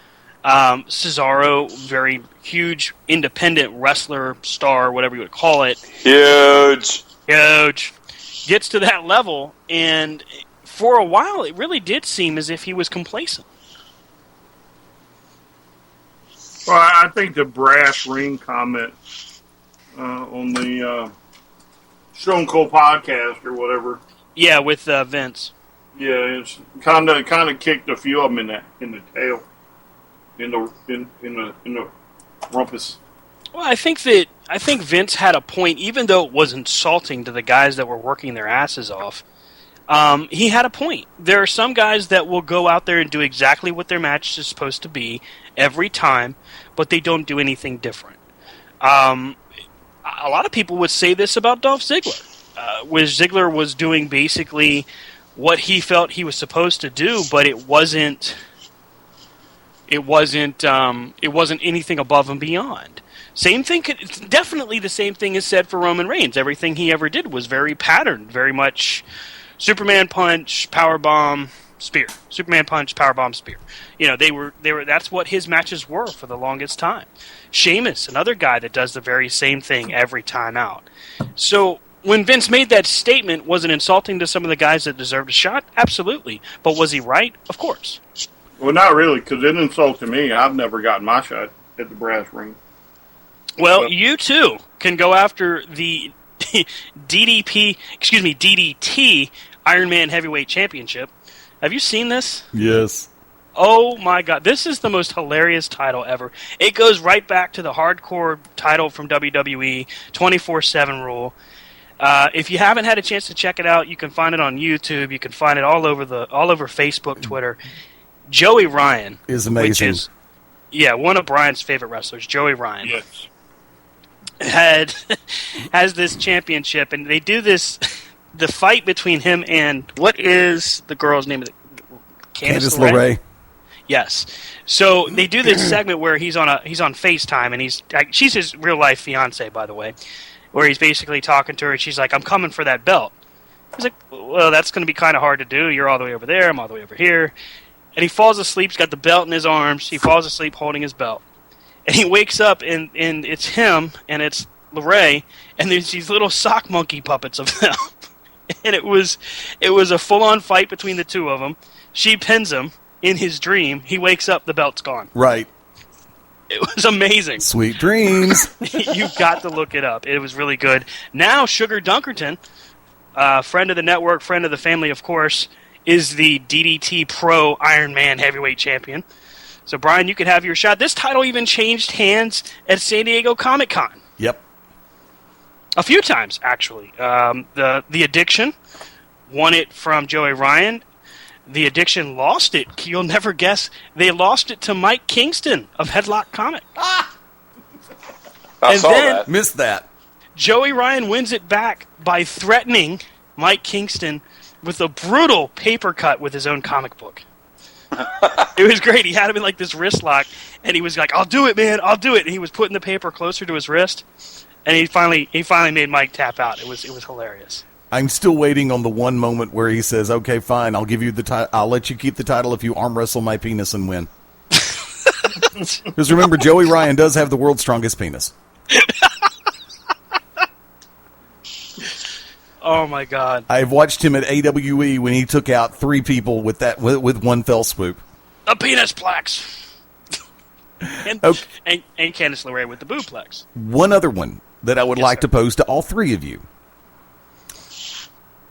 Cesaro, very huge independent wrestler, star, whatever you would call it. huge. Gets to that level, and for a while it really did seem as if he was complacent. Well, I think the brass ring comment on the Stone Cold podcast or whatever. Yeah, with Vince. Yeah, it's kind of kicked a few of them in the tail, in the rumpus. Well, I think Vince had a point, even though it was insulting to the guys that were working their asses off. He had a point. There are some guys that will go out there and do exactly what their match is supposed to be every time, but they don't do anything different. A lot of people would say this about Dolph Ziggler, where Ziggler was doing basically what he felt he was supposed to do, but it wasn't anything above and beyond. Same thing, definitely the same thing is said for Roman Reigns. Everything he ever did was very patterned, very much Superman punch, powerbomb, spear. Superman punch, powerbomb, spear. You know, they were. That's what his matches were for the longest time. Sheamus, another guy that does the very same thing every time out. So when Vince made that statement, was it insulting to some of the guys that deserved a shot? Absolutely. But was he right? Of course. Well, not really, because it insulted me. I've never gotten my shot at the brass ring. Well, you too can go after the DDT Iron Man Heavyweight Championship. Have you seen this? Yes. Oh my God, this is the most hilarious title ever. It goes right back to the hardcore title from WWE, 24/7 rule. If you haven't had a chance to check it out, you can find it on YouTube. You can find it all over Facebook, Twitter. Joey Ryan is amazing. Which is, one of Brian's favorite wrestlers, Joey Ryan. Yes. Has this championship, and they do this, the fight between him and, what is the girl's name? Candice LeRae. Yes. So they do this segment where he's on FaceTime, and she's his real life fiance, by the way, where he's basically talking to her, and she's like, "I'm coming for that belt." He's like, "Well, that's going to be kind of hard to do. You're all the way over there. I'm all the way over here." And he falls asleep. He's got the belt in his arms. He falls asleep holding his belt. And he wakes up, and it's him, and it's LeRae, and there's these little sock monkey puppets of them. And it was a full-on fight between the two of them. She pins him in his dream. He wakes up, the belt's gone. Right. It was amazing. Sweet dreams. You've got to look it up. It was really good. Now, Sugar Dunkerton, friend of the network, friend of the family, of course, is the DDT Pro Iron Man Heavyweight Champion. So, Brian, you could have your shot. This title even changed hands at San Diego Comic-Con. Yep. A few times, actually. The Addiction won it from Joey Ryan. The Addiction lost it. You'll never guess. They lost it to Mike Kingston of Headlock Comic. I And saw then- that. Missed that. Joey Ryan wins it back by threatening Mike Kingston with a brutal paper cut with his own comic book. It was great. He had him in like this wrist lock, and he was like, "I'll do it, man. I'll do it." And he was putting the paper closer to his wrist, and he finally made Mike tap out. It was hilarious. I'm still waiting on the one moment where he says, "Okay, fine. I'll give you the I'll let you keep the title if you arm wrestle my penis and win." Because remember, Joey Ryan does have the world's strongest penis. Oh my God! I've watched him at AWE when he took out 3 people with one fell swoop. A penis plex. and Candice LeRae with the booplex. One other one that I would like to pose to all 3 of you.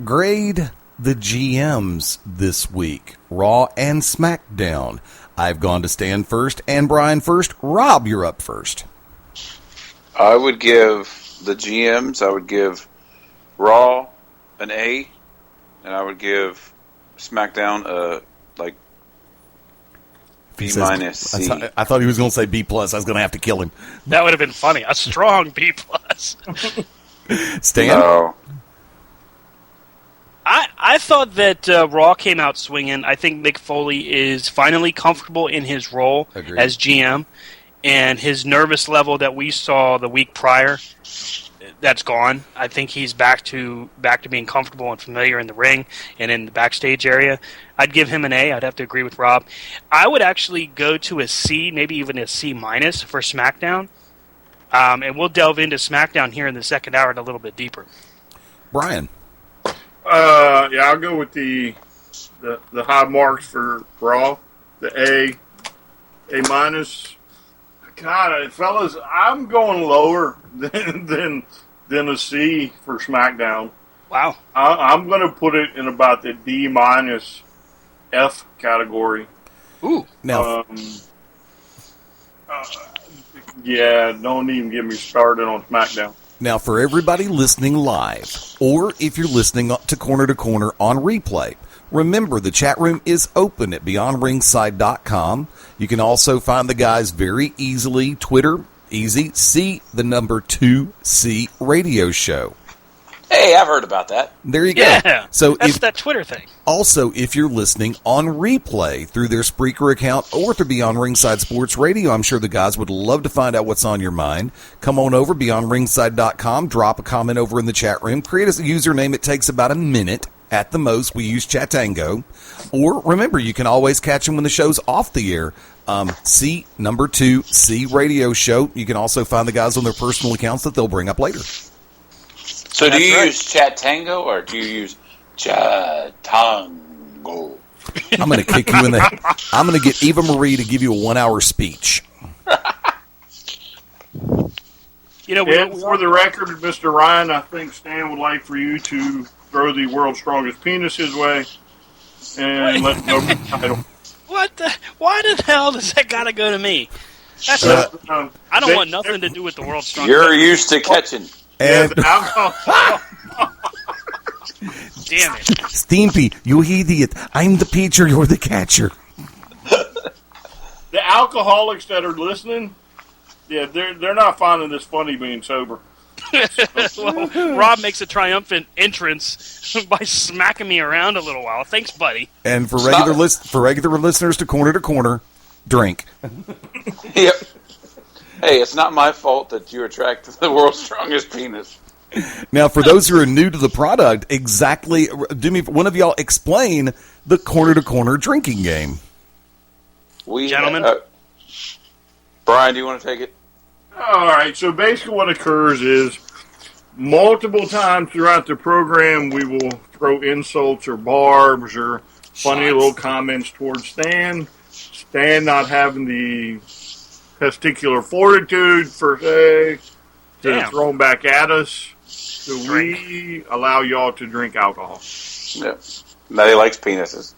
Grade the GMs this week, Raw and SmackDown. I've gone to Stan first and Brian first. Rob, you're up first. I would give the GMs, I would give Raw an A, and I would give SmackDown a B minus C. I thought he was going to say B plus. I was going to have to kill him. That would have been funny. A strong B plus. Stan? No. I thought that Raw came out swinging. I think Mick Foley is finally comfortable in his role Agreed. as GM, and his nervous level that we saw the week prior, that's gone. I think he's back to being comfortable and familiar in the ring and in the backstage area. I'd give him an A. I'd have to agree with Rob. I would actually go to a C, maybe even a C- for SmackDown. And we'll delve into SmackDown here in the second hour a little bit deeper. Brian. Yeah, I'll go with the high marks for Raw, the A minus. God, fellas, I'm going lower than a C for SmackDown. Wow. I'm going to put it in about the D minus F category. Ooh. Now, Yeah, don't even get me started on SmackDown. Now, for everybody listening live, or if you're listening to Corner on replay, remember the chat room is open at BeyondRingside.com. You can also find the guys very easily. Twitter, easy, C2C radio show. Hey, I've heard about that. There you go. Yeah, So that's that Twitter thing. Also, if you're listening on replay through their Spreaker account or through Beyond Ringside Sports Radio, I'm sure the guys would love to find out what's on your mind. Come on over, beyondringside.com, drop a comment over in the chat room, create a username. It takes about a minute at the most. We use Chatango. Or remember, you can always catch them when the show's off the air. C2C radio show. You can also find the guys on their personal accounts that they'll bring up later. So do you right. use Chatango or do you use Chatango? I'm going to kick you in the head. I'm going to get Eva Marie to give you a 1-hour speech. You know, And for the record, Mr. Ryan, I think Stan would like for you to throw the world's strongest penis his way and let him go for the title. what the? Why the hell does that gotta go to me? That's I don't want nothing to do with the world's strongest. You're used to catching. And alcohol. Damn it! Stimpy, you idiot. I'm the pitcher, you're the catcher. The alcoholics that are listening, yeah, they're not finding this funny being sober. Well, Rob makes a triumphant entrance by smacking me around a little while. Thanks, buddy. And for regular listeners to Corner, drink. Yep. Hey, it's not my fault that you attract the world's strongest penis. Now, for those who are new to the product, exactly, do me one of y'all explain the Corner drinking game. Gentlemen. Brian, do you want to take it? All right, so basically what occurs is multiple times throughout the program we will throw insults or barbs or funny little comments towards Stan. Stan not having the testicular fortitude, per se, to throw them back at us. So we allow y'all to drink alcohol. Yeah. Now he likes penises.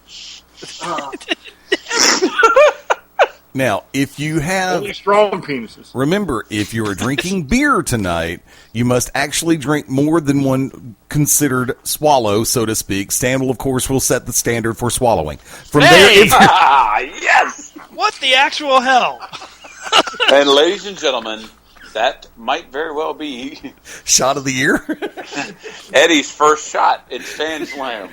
Now, if you have... Only strong penises. Remember, if you are drinking beer tonight, you must actually drink more than one considered swallow, so to speak. Stan will, of course, will set the standard for swallowing. From there, if Yes! What the actual hell? And ladies and gentlemen, that might very well be shot of the year. Eddie's first shot in Stan Slam.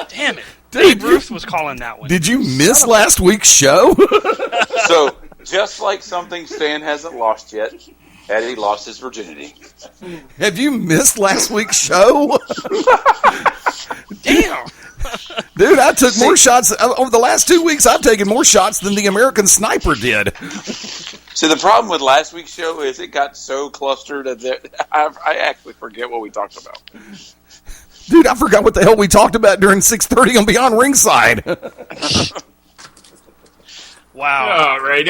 Damn it. Dave Ruth was calling that one. Did you miss last week's show? So, just like something Stan hasn't lost yet, Eddie lost his virginity. Have you missed last week's show? Damn. Dude, I took more shots over the last 2 weeks. I've taken more shots than the American Sniper did. See, the problem with last week's show is it got so clustered that I actually forget what we talked about. Dude, I forgot what the hell we talked about during 6:30 on Beyond Ringside. Wow. All right.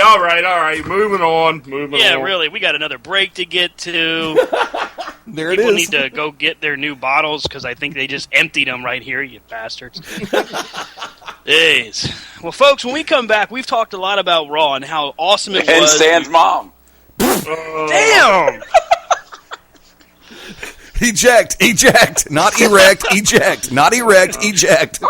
Moving on. Yeah, really. We got another break to get to. There it People is. need to go get their new bottles because I think they just emptied them right here, you bastards. Jeez. Well, folks, when we come back, we've talked a lot about Raw and how awesome it And was. Stan's mom. Damn! Eject. Not erect, eject. Not erect, eject.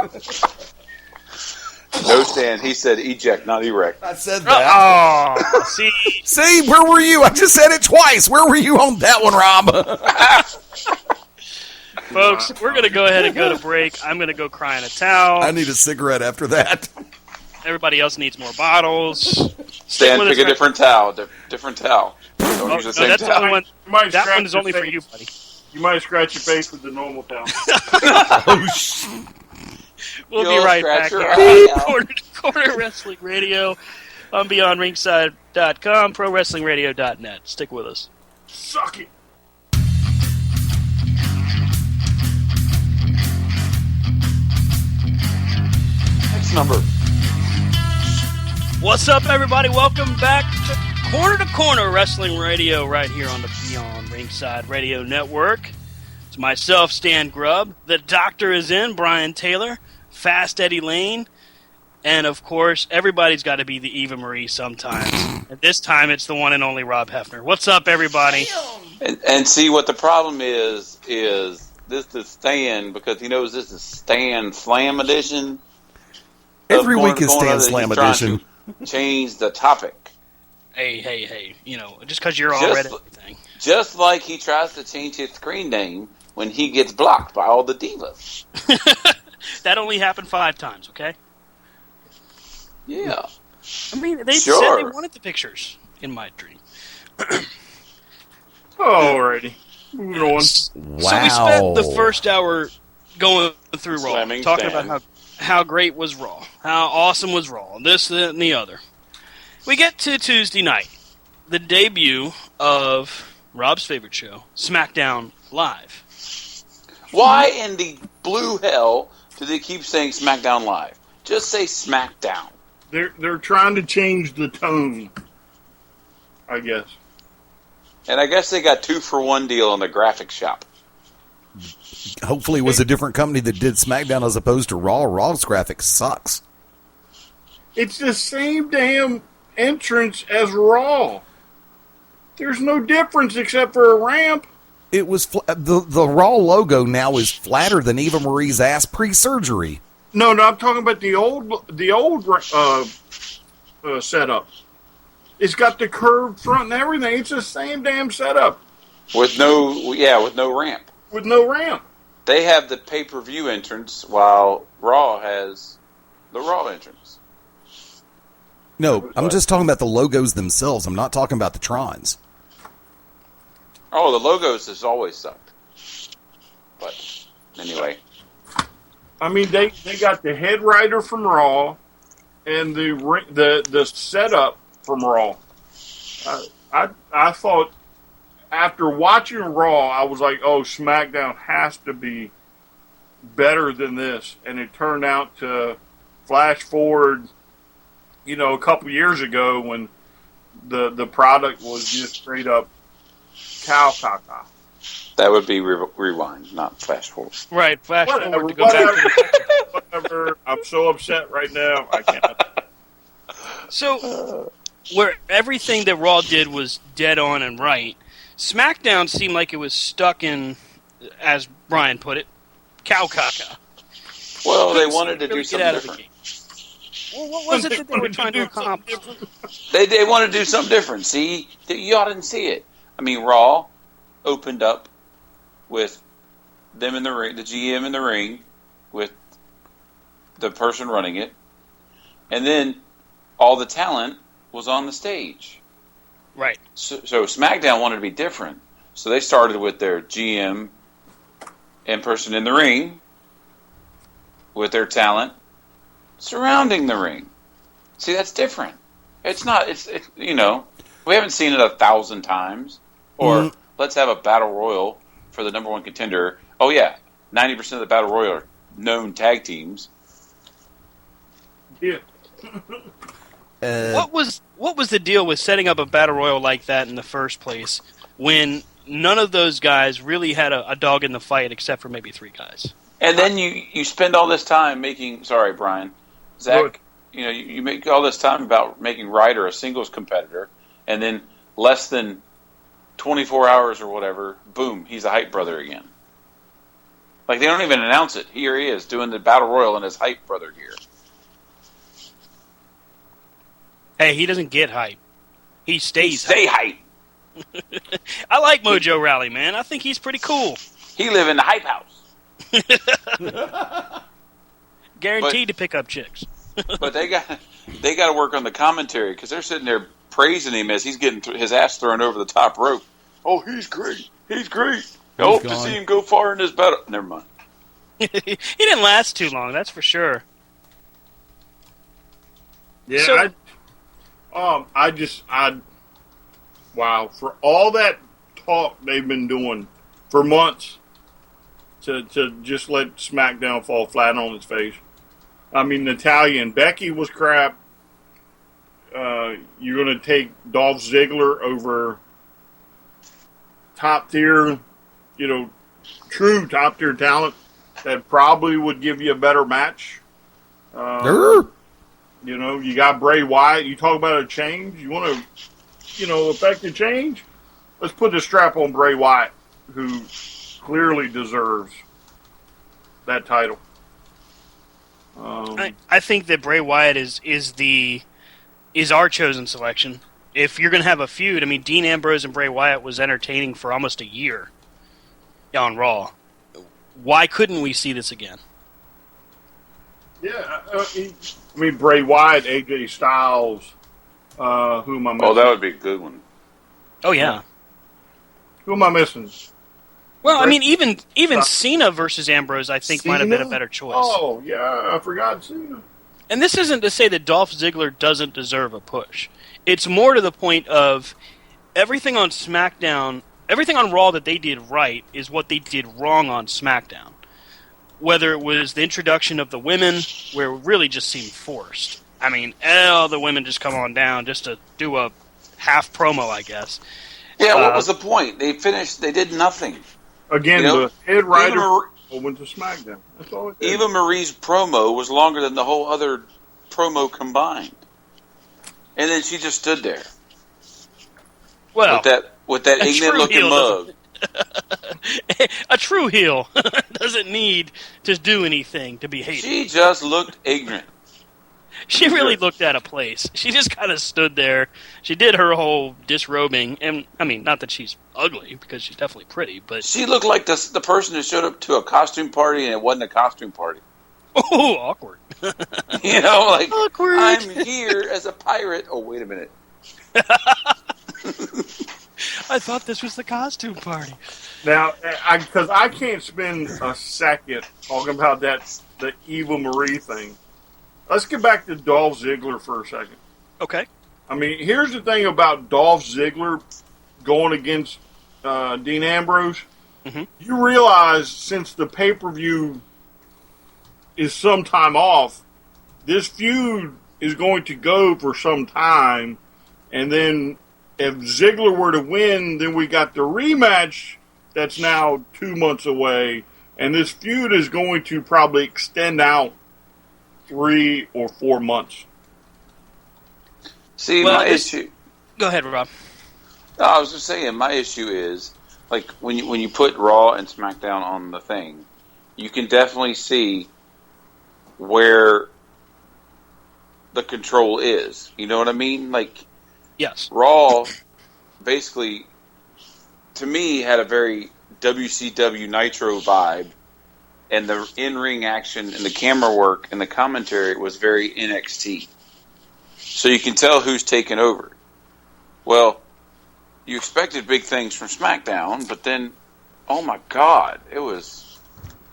No, Stan. He said eject, not erect. I said that. Oh, see? See, where were you? I just said it twice. Where were you on that one, Rob? Folks, we're going to go ahead and go to break. I'm going to go cry in a towel. I need a cigarette after that. Everybody else needs more bottles. Stan, pick a different towel. Different towel. Don't use the same that's the towel. only one. You might That scratch one is your only for face. you, buddy. You might scratch your face with the normal towel. Oh, We'll You'll be right scratch back your here. eye out. Corner Wrestling Radio on BeyondRingside.com, ProWrestlingRadio.net. Stick with us. Suck it. Next number. What's up, everybody? Welcome back to Corner Wrestling Radio right here on the Beyond Ringside Radio Network. It's myself, Stan Grubb. The doctor is in, Brian Taylor. Fast Eddie Lane. And, of course, everybody's got to be the Eva Marie sometimes. And this time, it's the one and only Rob Hefner. What's up, everybody? And see what the problem is this is Stan, because he knows this is Stan Slam Edition. every Of week is Corner to Stan Corner, Slam he's trying Edition. to change the topic. Hey. You know, just because you're Just- all read everything. Just like he tries to change his screen name when he gets blocked by all the divas. That only happened 5 times, okay? Yeah. I mean, they said Sure. they wanted the pictures in my dream. Alrighty. Moving on. So we spent the first hour going through Raw, Slamming talking Stan. about how great was Raw, how awesome was Raw, this, that, and the other. We get to Tuesday night, the debut of Rob's favorite show, SmackDown Live. Why in the blue hell do they keep saying SmackDown Live? Just say SmackDown. They're trying to change the tone, I guess. And I guess they got 2-for-1 deal on the graphic shop. Hopefully it was a different company that did SmackDown as opposed to Raw. Raw's graphics sucks. It's the same damn entrance as Raw. There's no difference except for a ramp. It was the Raw logo now is flatter than Eva Marie's ass pre-surgery. No, I'm talking about the old setup. It's got the curved front and everything. It's the same damn setup With no ramp. with no ramp. They have the pay-per-view entrance while Raw has the Raw entrance. No, I'm just talking about the logos themselves. I'm not talking about the Trons. Oh, the logos has always sucked. But anyway, I mean, they got the head writer from Raw and the setup from Raw. I thought after watching Raw, I was like, oh, SmackDown has to be better than this, and it turned out to flash forward, a couple years ago when the product was just straight up cow caca. that would be rewind, not flash forward. Right, flash Whatever, forward to go back. whatever. I'm so upset right now. I can't. So, where everything that Raw did was dead on and right, SmackDown seemed like it was stuck in, as Brian put it, cow caca. Well, they wanted to do Really something get out of the different. gate. Well, what was it that they were trying to accomplish? They wanted to do something different. See, y'all didn't see it. I mean, Raw opened up with them in the ring, the GM in the ring, with the person running it, and then all the talent was on the stage. Right. So SmackDown wanted to be different. So they started with their GM and person in the ring with their talent surrounding the ring. See, that's different. It's not, we haven't seen it 1,000 times. Or let's have a battle royal for the number one contender. Oh yeah, 90% of the battle royal are known tag teams. Yeah. What was the deal with setting up a battle royal like that in the first place when none of those guys really had a dog in the fight except for maybe 3 guys? And then you spend all this time making, sorry Brian, Zach, Look. you make all this time about making Ryder a singles competitor, and then less than 24 hours or whatever, boom, he's a hype brother again. Like, they don't even announce it. Here he is doing the battle royal in his hype brother gear. Hey, he doesn't get hype. He stays Stay hype. I like Mojo Raleigh, man. I think he's pretty cool. He live in the hype house. Guaranteed to pick up chicks. But they got to work on the commentary because they're sitting there praising him as he's getting his ass thrown over the top rope. Oh, he's great. He's great. I hope to see him go far in this battle. Never mind. He didn't last too long, that's for sure. Yeah, wow, for all that talk they've been doing for months to just let SmackDown fall flat on its face. I mean, Natalya and Becky was crap. You're going to take Dolph Ziggler over top tier, true top tier talent that probably would give you a better match. You got Bray Wyatt. You talk about a change. You want to, affect a change? Let's put the strap on Bray Wyatt, who clearly deserves that title. I think that Bray Wyatt is our chosen selection. If you're going to have a feud, I mean, Dean Ambrose and Bray Wyatt was entertaining for almost a year on Raw. Why couldn't we see this again? Yeah, I mean, Bray Wyatt, AJ Styles, who am I missing? Oh, that would be a good one. Oh, yeah. Who am I missing? Well, I mean, even Cena versus Ambrose, I think, might have been a better choice. Oh, yeah, I forgot Cena. And this isn't to say that Dolph Ziggler doesn't deserve a push. It's more to the point of everything on SmackDown, everything on Raw that they did right is what they did wrong on SmackDown. Whether it was the introduction of the women, where it really just seemed forced. I mean, the women just come on down just to do a half promo, I guess. Yeah, what was the point? They did nothing. Again, the head writer went to SmackDown. That's all it did. Eva Marie's promo was longer than the whole other promo combined. And then she just stood there. Well, with that ignorant looking mug. A true heel doesn't need to do anything to be hated. She just looked ignorant. She really looked out of place. She just kind of stood there. She did her whole disrobing, and I mean, not that she's ugly, because she's definitely pretty, but she looked like the person who showed up to a costume party and it wasn't a costume party. Oh, awkward. Awkward. I'm here as a pirate. Oh, wait a minute. I thought this was the costume party. Now, because I can't spend a second talking about the Eva Marie thing. Let's get back to Dolph Ziggler for a second. Okay. I mean, here's the thing about Dolph Ziggler going against Dean Ambrose. Mm-hmm. You realize since the pay-per-view is some time off, this feud is going to go for some time, and then if Ziggler were to win, then we got the rematch that's now 2 months away, and this feud is going to probably extend out 3 or 4 months. See, my issue... Go ahead, Rob. No, I was just saying, my issue is, like, when you put Raw and SmackDown on the thing, you can definitely see where the control is. You know what I mean? Like, yes. Raw, basically, to me, had a very WCW Nitro vibe, and the in-ring action and the camera work and the commentary was very NXT. So you can tell who's taken over. Well, you expected big things from SmackDown, but then, oh my God, it was...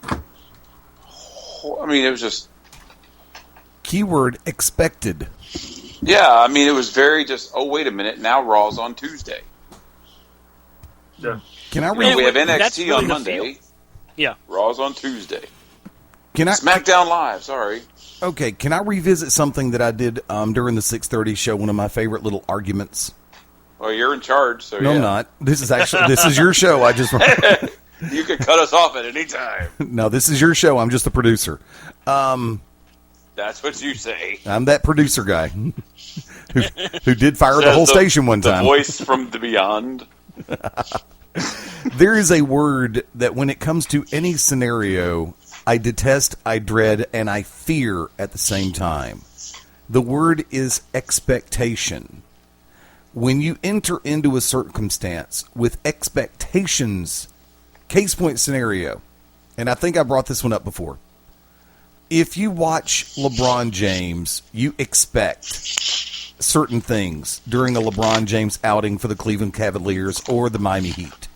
I mean, it was just... Keyword expected. Yeah, I mean, it was very just, oh, wait a minute, now Raw's on Tuesday. Yeah. Can I we have NXT really on Monday. Yeah. Raw's on Tuesday. Can I SmackDown Live, sorry. Okay, can I revisit something that I did during the 6:30 show, one of my favorite little arguments? Well, you're in charge, so No, I'm not. This is your show. I just You can cut us off at any time. No, this is your show. I'm just the producer. That's what you say. I'm that producer guy who did fire the whole station one time. The voice from the beyond. There is a word that when it comes to any scenario, I detest, I dread, and I fear at the same time. The word is expectation. When you enter into a circumstance with expectations, case point scenario, and I think I brought this one up before. If you watch LeBron James, you expect certain things during a LeBron James outing for the Cleveland Cavaliers or the Miami Heat.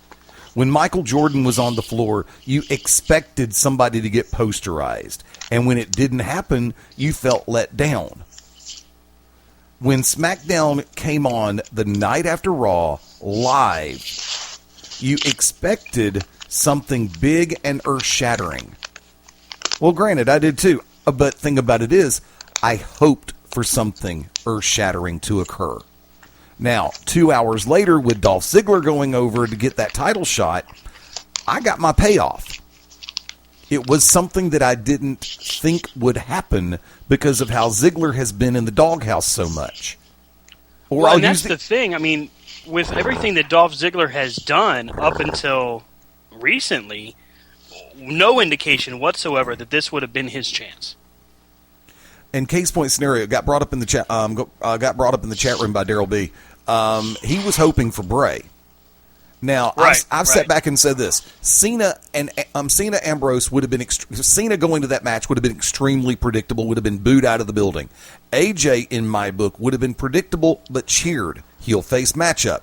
When Michael Jordan was on the floor, you expected somebody to get posterized. And when it didn't happen, you felt let down. When SmackDown came on the night after Raw, live, you expected something big and earth-shattering. Well, granted, I did too. But thing about it is, I hoped for something earth-shattering to occur. Now, 2 hours later, with Dolph Ziggler going over to get that title shot, I got my payoff. It was something that I didn't think would happen because of how Ziggler has been in the doghouse so much. Well, and that's the thing. I mean, with everything that Dolph Ziggler has done up until recently, no indication whatsoever that this would have been his chance. And case point scenario got brought up in the chat. Got brought up in the chat room by Daryl B. He was hoping for Bray. Now I've sat back and said this: Cena Ambrose would have been Cena going to that match would have been extremely predictable. Would have been booed out of the building. AJ, in my book, would have been predictable but cheered. Heel face matchup.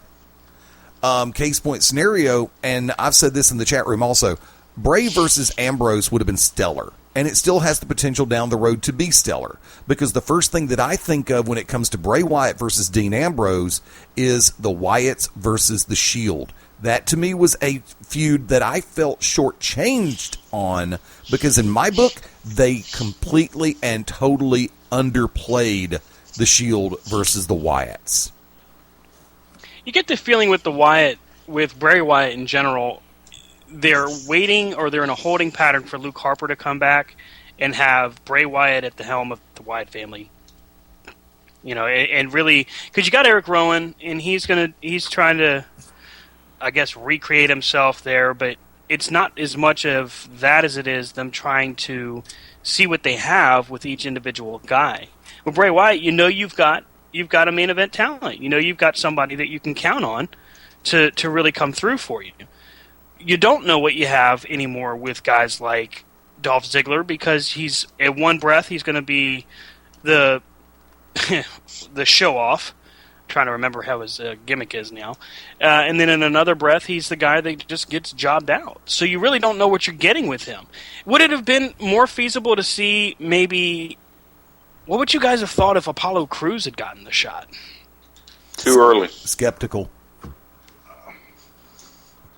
Case point scenario, and I've said this in the chat room also. Bray versus Ambrose would have been stellar. And it still has the potential down the road to be stellar. Because the first thing that I think of when it comes to Bray Wyatt versus Dean Ambrose is the Wyatts versus the Shield. That, to me, was a feud that I felt shortchanged on. Because in my book, they completely and totally underplayed the Shield versus the Wyatts. You get the feeling with Bray Wyatt in general, they're waiting or they're in a holding pattern for Luke Harper to come back and have Bray Wyatt at the helm of the Wyatt family. You know, and really, because you got Eric Rowan, and he's trying to, I guess, recreate himself there, but it's not as much of that as it is them trying to see what they have with each individual guy. With Bray Wyatt, you know you've got a main event talent. You know you've got somebody that you can count on to really come through for you. You don't know what you have anymore with guys like Dolph Ziggler because he's at one breath he's going to be the the show off. I'm trying to remember how his gimmick is now, and then in another breath he's the guy that just gets jobbed out. So you really don't know what you're getting with him. Would it have been more feasible to see maybe? What would you guys have thought if Apollo Crews had gotten the shot? Too early. Skeptical.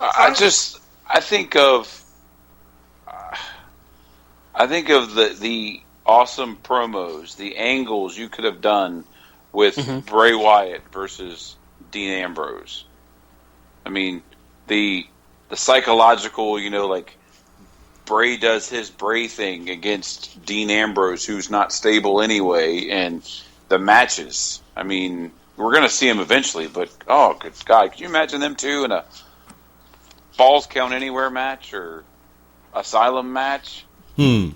I think of the awesome promos, the angles you could have done with Bray Wyatt versus Dean Ambrose. I mean, the psychological, like Bray does his Bray thing against Dean Ambrose, who's not stable anyway, and the matches. I mean, we're going to see him eventually, but oh, good God, can you imagine them two in a Falls Count Anywhere match or Asylum match? You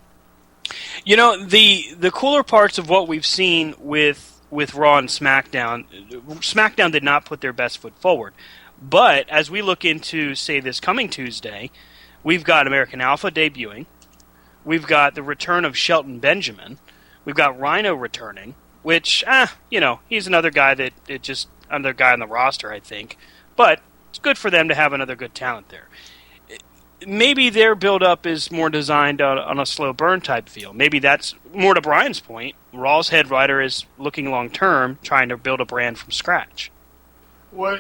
know, the cooler parts of what we've seen with Raw and SmackDown did not put their best foot forward. But as we look into, say, this coming Tuesday, we've got American Alpha debuting. We've got the return of Shelton Benjamin. We've got Rhino returning, which, he's another guy another guy on the roster, I think. But it's good for them to have another good talent there. Maybe their build-up is more designed on a slow burn type feel. Maybe that's more to Brian's point. Raw's head writer is looking long-term, trying to build a brand from scratch. Well,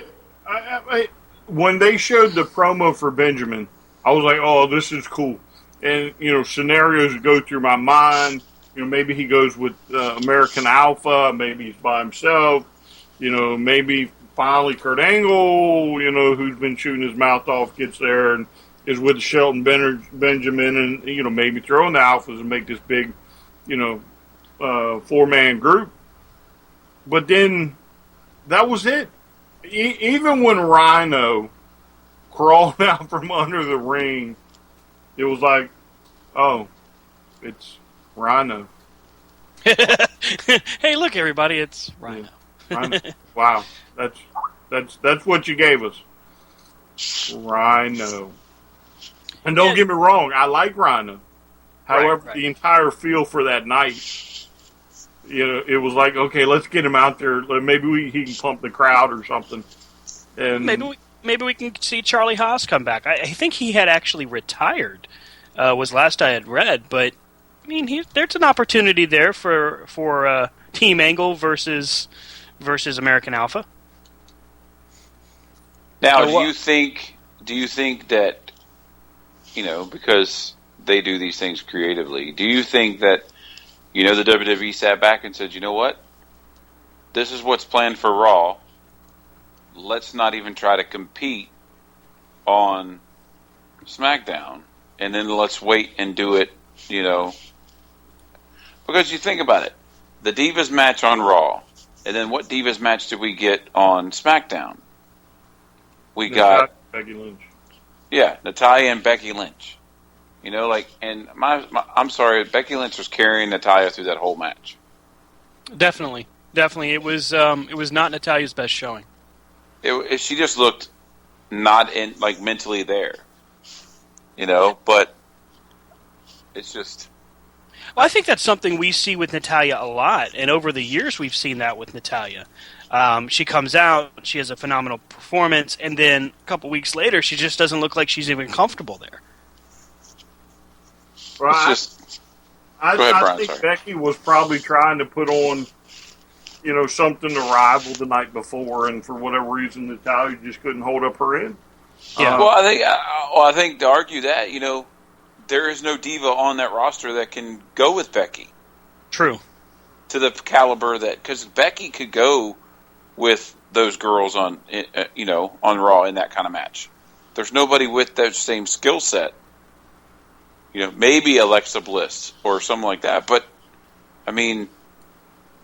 when they showed the promo for Benjamin, I was like, oh, this is cool. And, scenarios go through my mind. Maybe he goes with American Alpha. Maybe he's by himself. Maybe finally Kurt Angle, who's been shooting his mouth off, gets there and is with Shelton Benjamin and, maybe throwing the Alphas and make this big, four-man group. But then that was it. Even when Rhino crawled out from under the ring, it was like, oh, it's Rhino. Hey, look, everybody, it's Rhino. Rhino. Wow, that's what you gave us. Rhino. And don't get me wrong, I like Rhino. However, Right. the entire feel for that night, it was like, okay, let's get him out there. Maybe he can pump the crowd or something. And Maybe we can see Charlie Haas come back. I think he had actually retired, was last I had read. But I mean, there's an opportunity there for Team Angle versus American Alpha. Now, do you think that, because they do these things creatively, do you think that, the WWE sat back and said, you know what? This is what's planned for Raw. Let's not even try to compete on SmackDown, and then let's wait and do it, Because you think about it. The Divas match on Raw, and then what Divas match did we get on SmackDown? We got Becky Lynch. Yeah, Natalya and Becky Lynch. And I'm sorry, Becky Lynch was carrying Natalya through that whole match. Definitely. It was not Natalya's best showing. She just looked not mentally there. But it's just. Well, I think that's something we see with Natalya a lot, and over the years we've seen that with Natalya. She comes out, she has a phenomenal performance, and then a couple weeks later, she just doesn't look like she's even comfortable there. Well, I think sorry. Becky was probably trying to put on, something to rival the night before, and for whatever reason, Natalya just couldn't hold up her end. Yeah. Well, I think to argue that, there is no diva on that roster that can go with Becky. True. To the caliber because Becky could go with those girls on Raw in that kind of match. There's nobody with that same skill set. Maybe Alexa Bliss or something like that, but I mean,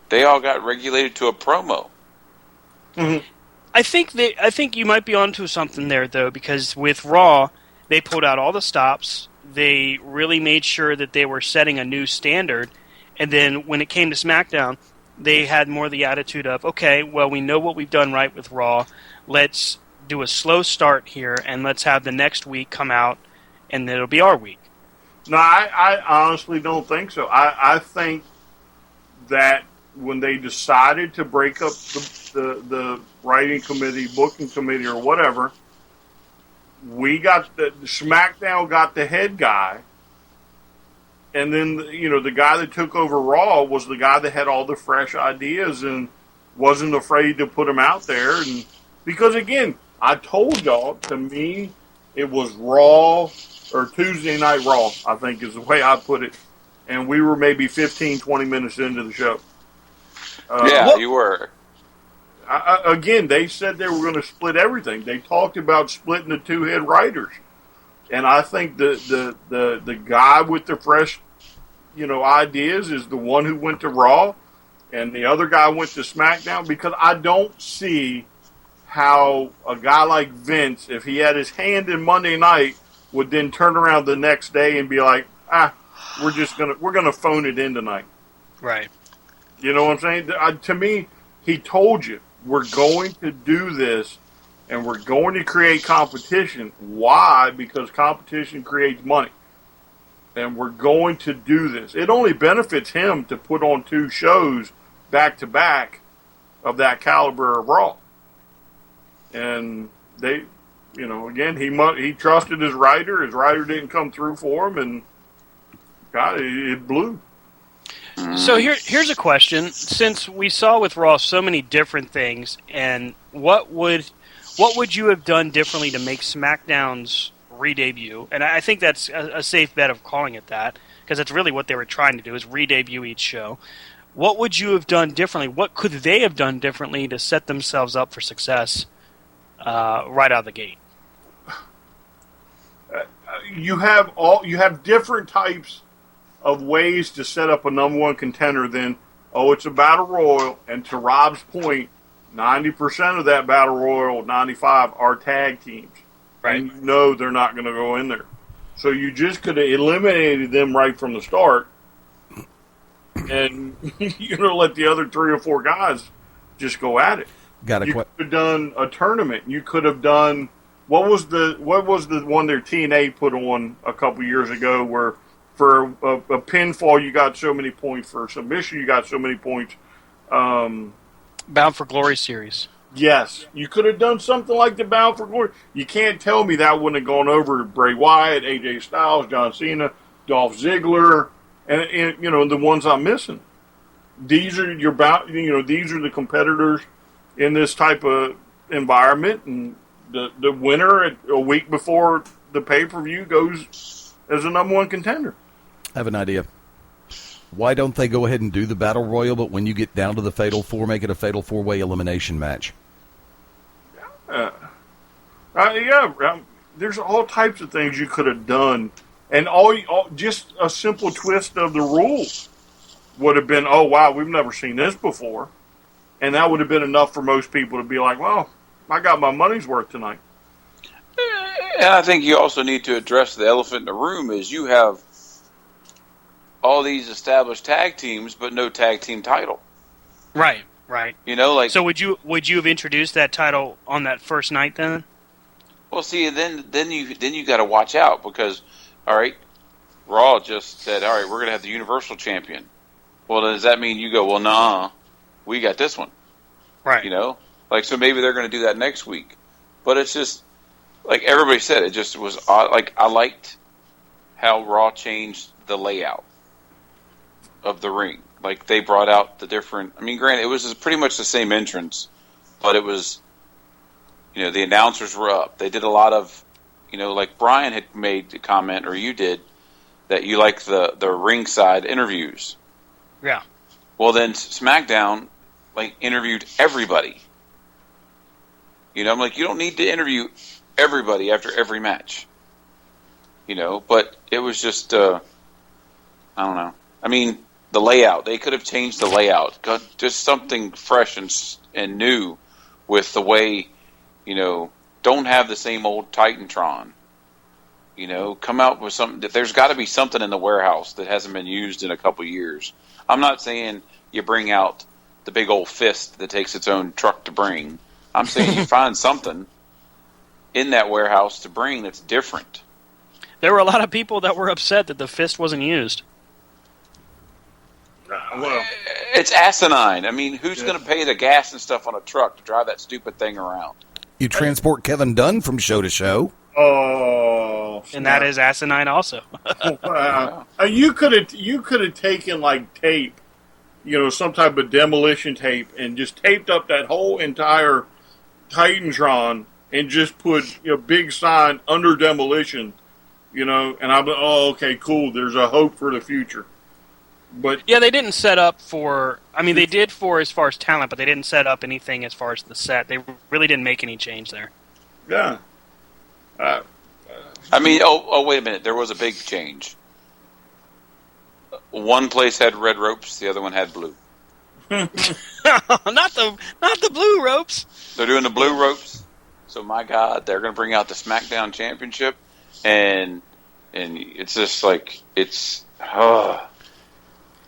they all got regulated to a promo. Mm-hmm. I think you might be onto something there, though, because with Raw, they pulled out all the stops. They really made sure that they were setting a new standard, and then when it came to SmackDown, they had more the attitude of, okay, well, we know what we've done right with Raw. Let's do a slow start here, and let's have the next week come out, and it'll be our week. No, I honestly don't think so. I think that when they decided to break up the writing committee, booking committee, or whatever, SmackDown got the head guy, and then the guy that took over Raw was the guy that had all the fresh ideas and wasn't afraid to put them out there. And because again, I told y'all, to me, it was Raw or Tuesday Night Raw, I think is the way I put it, and we were maybe 15, 20 minutes into the show. You were. Again, they said they were going to split everything. They talked about splitting the two head writers, and I think the guy with the fresh, ideas is the one who went to Raw, and the other guy went to SmackDown, because I don't see how a guy like Vince, if he had his hand in Monday night, would then turn around the next day and be like, we're gonna phone it in tonight. Right. You know what I'm saying? To me, he told you, we're going to do this, and we're going to create competition. Why? Because competition creates money. And we're going to do this. It only benefits him to put on 2 shows back-to-back of that caliber of Raw. And they, again, he trusted his writer. His writer didn't come through for him, and God, it blew. So here's a question. Since we saw with Raw so many different things, and what would you have done differently to make SmackDown's re-debut? And I think that's a safe bet of calling it that, because that's really what they were trying to do, is re-debut each show. What would you have done differently? What could they have done differently to set themselves up for success right out of the gate? You have different types of ways to set up a number one contender than, it's a battle royal, and to Rob's point, 90% of that battle royal, 95, are tag teams. Right. And they're not going to go in there. So you just could have eliminated them right from the start, and let the other 3 or 4 guys just go at it. You could have done a tournament. You could have done what was the one that TNA put on a couple years ago where for a pinfall you got so many points, for a submission you got so many points. Bound for Glory series. Yes, you could have done something like the Bound for Glory. You can't tell me that wouldn't have gone over to Bray Wyatt, AJ Styles, John Cena, Dolph Ziggler, and the ones I'm missing. These are these are the competitors in this type of environment, and the winner a week before the pay-per-view goes as the number one contender. I have an idea. Why don't they go ahead and do the Battle Royal, but when you get down to the Fatal Four, make it a Fatal Four-way elimination match? There's all types of things you could have done, and just a simple twist of the rules would have been, oh wow, we've never seen this before, and that would have been enough for most people to be like, well, I got my money's worth tonight. And I think you also need to address the elephant in the room is you have all these established tag teams, but no tag team title. Right. So would you have introduced that title on that first night then? Well, see, then you got to watch out because, all right, Raw just said, all right, we're going to have the Universal Champion. Well, does that mean you go, well, nah, we got this one, right? So maybe they're going to do that next week. But it's just like everybody said, it just was odd. Like I liked how Raw changed the layout of the ring. Like, they brought out the different... I mean, granted, it was pretty much the same entrance, but it was... the announcers were up. They did a lot of... like Brian had made a comment, or you did, that you like the ringside interviews. Yeah. Well, then SmackDown, interviewed everybody. I'm like, you don't need to interview everybody after every match. But it was just... I don't know. I mean... The layout. They could have changed the layout. Just something fresh and new with the way, don't have the same old Titantron. Come out with something. There's got to be something in the warehouse that hasn't been used in a couple years. I'm not saying you bring out the big old fist that takes its own truck to bring. I'm saying you find something in that warehouse to bring that's different. There were a lot of people that were upset that the fist wasn't used. Well, it's asinine. I mean, who's going to pay the gas and stuff on a truck to drive that stupid thing around? You transport Kevin Dunn from show to show. Oh, and that is asinine also. You could have taken tape, some type of demolition tape, and just taped up that whole entire Titantron and just put big sign under demolition, and I'm okay, cool. There's a hope for the future. But yeah, they didn't set up for... I mean, they did for as far as talent, but they didn't set up anything as far as the set. They really didn't make any change there. Yeah. I mean, wait a minute. There was a big change. One place had red ropes, the other one had blue. not the blue ropes. They're doing the blue ropes. So, my God, they're going to bring out the SmackDown Championship, and it's just it's...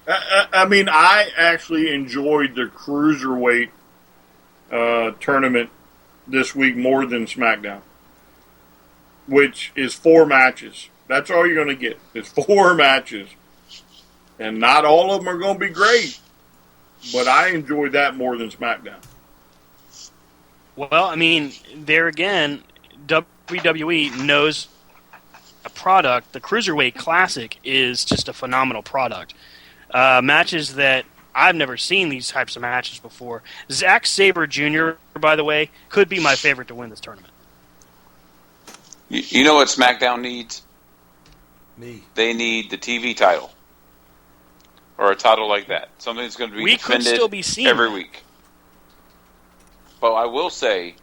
I mean, I actually enjoyed the Cruiserweight tournament this week more than SmackDown, which is 4 matches. That's all you're going to get. It's 4 matches. And not all of them are going to be great, but I enjoyed that more than SmackDown. Well, I mean, there again, WWE knows a product. The Cruiserweight Classic is just a phenomenal product. Matches that I've never seen these types of matches before. Zack Sabre Jr., by the way, could be my favorite to win this tournament. You know what SmackDown needs? Me. They need the TV title. Or a title like that. Something that's going to be defended could still be seen every week. But I will say,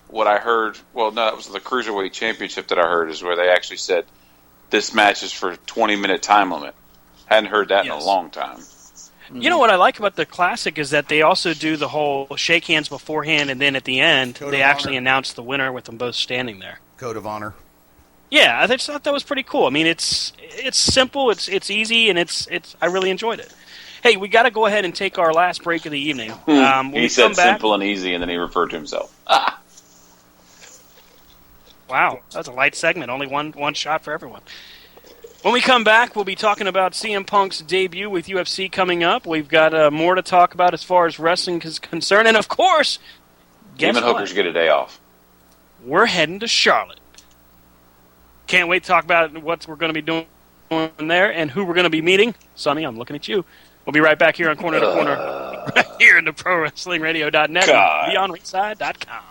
what I heard, well, no, it was the Cruiserweight Championship that I heard, is where they actually said this match is for a 20-minute time limit. Hadn't heard that in a long time. You know what I like about the Classic is that they also do the whole shake hands beforehand, and then at the end, they actually announce the winner with them both standing there. Code of honor. Yeah, I just thought that was pretty cool. I mean, it's simple, it's easy, and it's I really enjoyed it. Hey, we got to go ahead and take our last break of the evening. He said simple and easy, and then he referred to himself. Wow, that's a light segment. Only one shot for everyone. When we come back, we'll be talking about CM Punk's debut with UFC coming up. We've got more to talk about as far as wrestling is concerned. And, of course, guess Demon what? Hookers get a day off. We're heading to Charlotte. Can't wait to talk about what we're going to be doing there and who we're going to be meeting. Sonny, I'm looking at you. We'll be right back here on Corner to Corner, right here in the ProWrestlingRadio.net and BeyondRingside.com.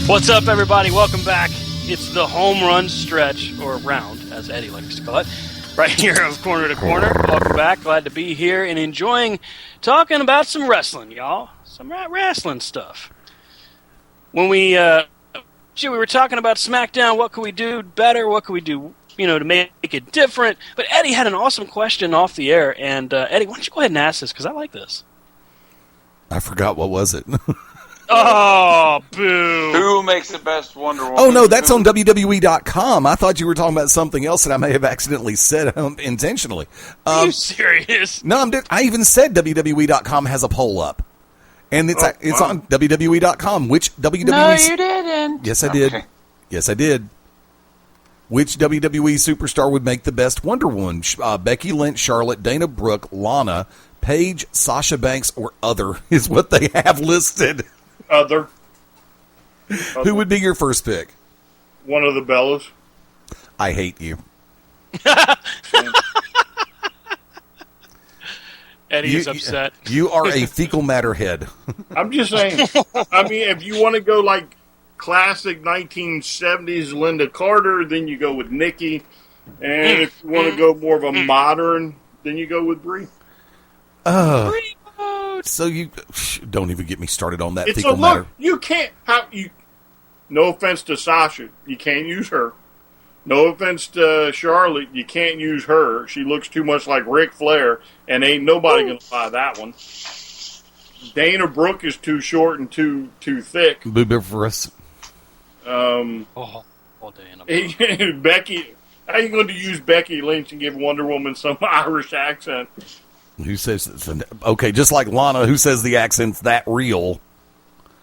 What's up, everybody? Welcome back. It's the home run stretch, or round, as Eddie likes to call it, right here of Corner to Corner. Welcome back. Glad to be here and enjoying talking about some wrestling, y'all. Some wrestling stuff. When we were talking about SmackDown, what could we do better? What could we do, to make it different? But Eddie had an awesome question off the air, and Eddie, why don't you go ahead and ask this, because I like this. I forgot, what was it? Oh, boo. Who makes the best Wonder Woman? Oh, no, that's on WWE.com. I thought you were talking about something else that I may have accidentally said intentionally. Are you serious? No, I even said WWE.com has a poll up. And it's on WWE.com. Which WWE... No, you didn't. Yes, I did. Okay. Yes, I did. Which WWE superstar would make the best Wonder Woman? Becky Lynch, Charlotte, Dana Brooke, Lana, Paige, Sasha Banks, or other is what they have listed. Other. Who would be your first pick? One of the Bellas. I hate you. Eddie is upset. You are a fecal matter head. I'm just saying. I mean, if you want to go like classic 1970s Linda Carter, then you go with Nikki. And if you want to go more of a modern, then you go with Brie. So you don't even get me started on that It's fecal a matter. look. You can't. No offense to Sasha, you can't use her. No offense to Charlotte, you can't use her. She looks too much like Ric Flair, and ain't nobody gonna buy that one. Dana Brooke is too short and too thick. Boobiferous. Dana. Becky, how you going to use Becky Lynch and give Wonder Woman some Irish accent? Who says okay? Just like Lana, who says the accent's that real?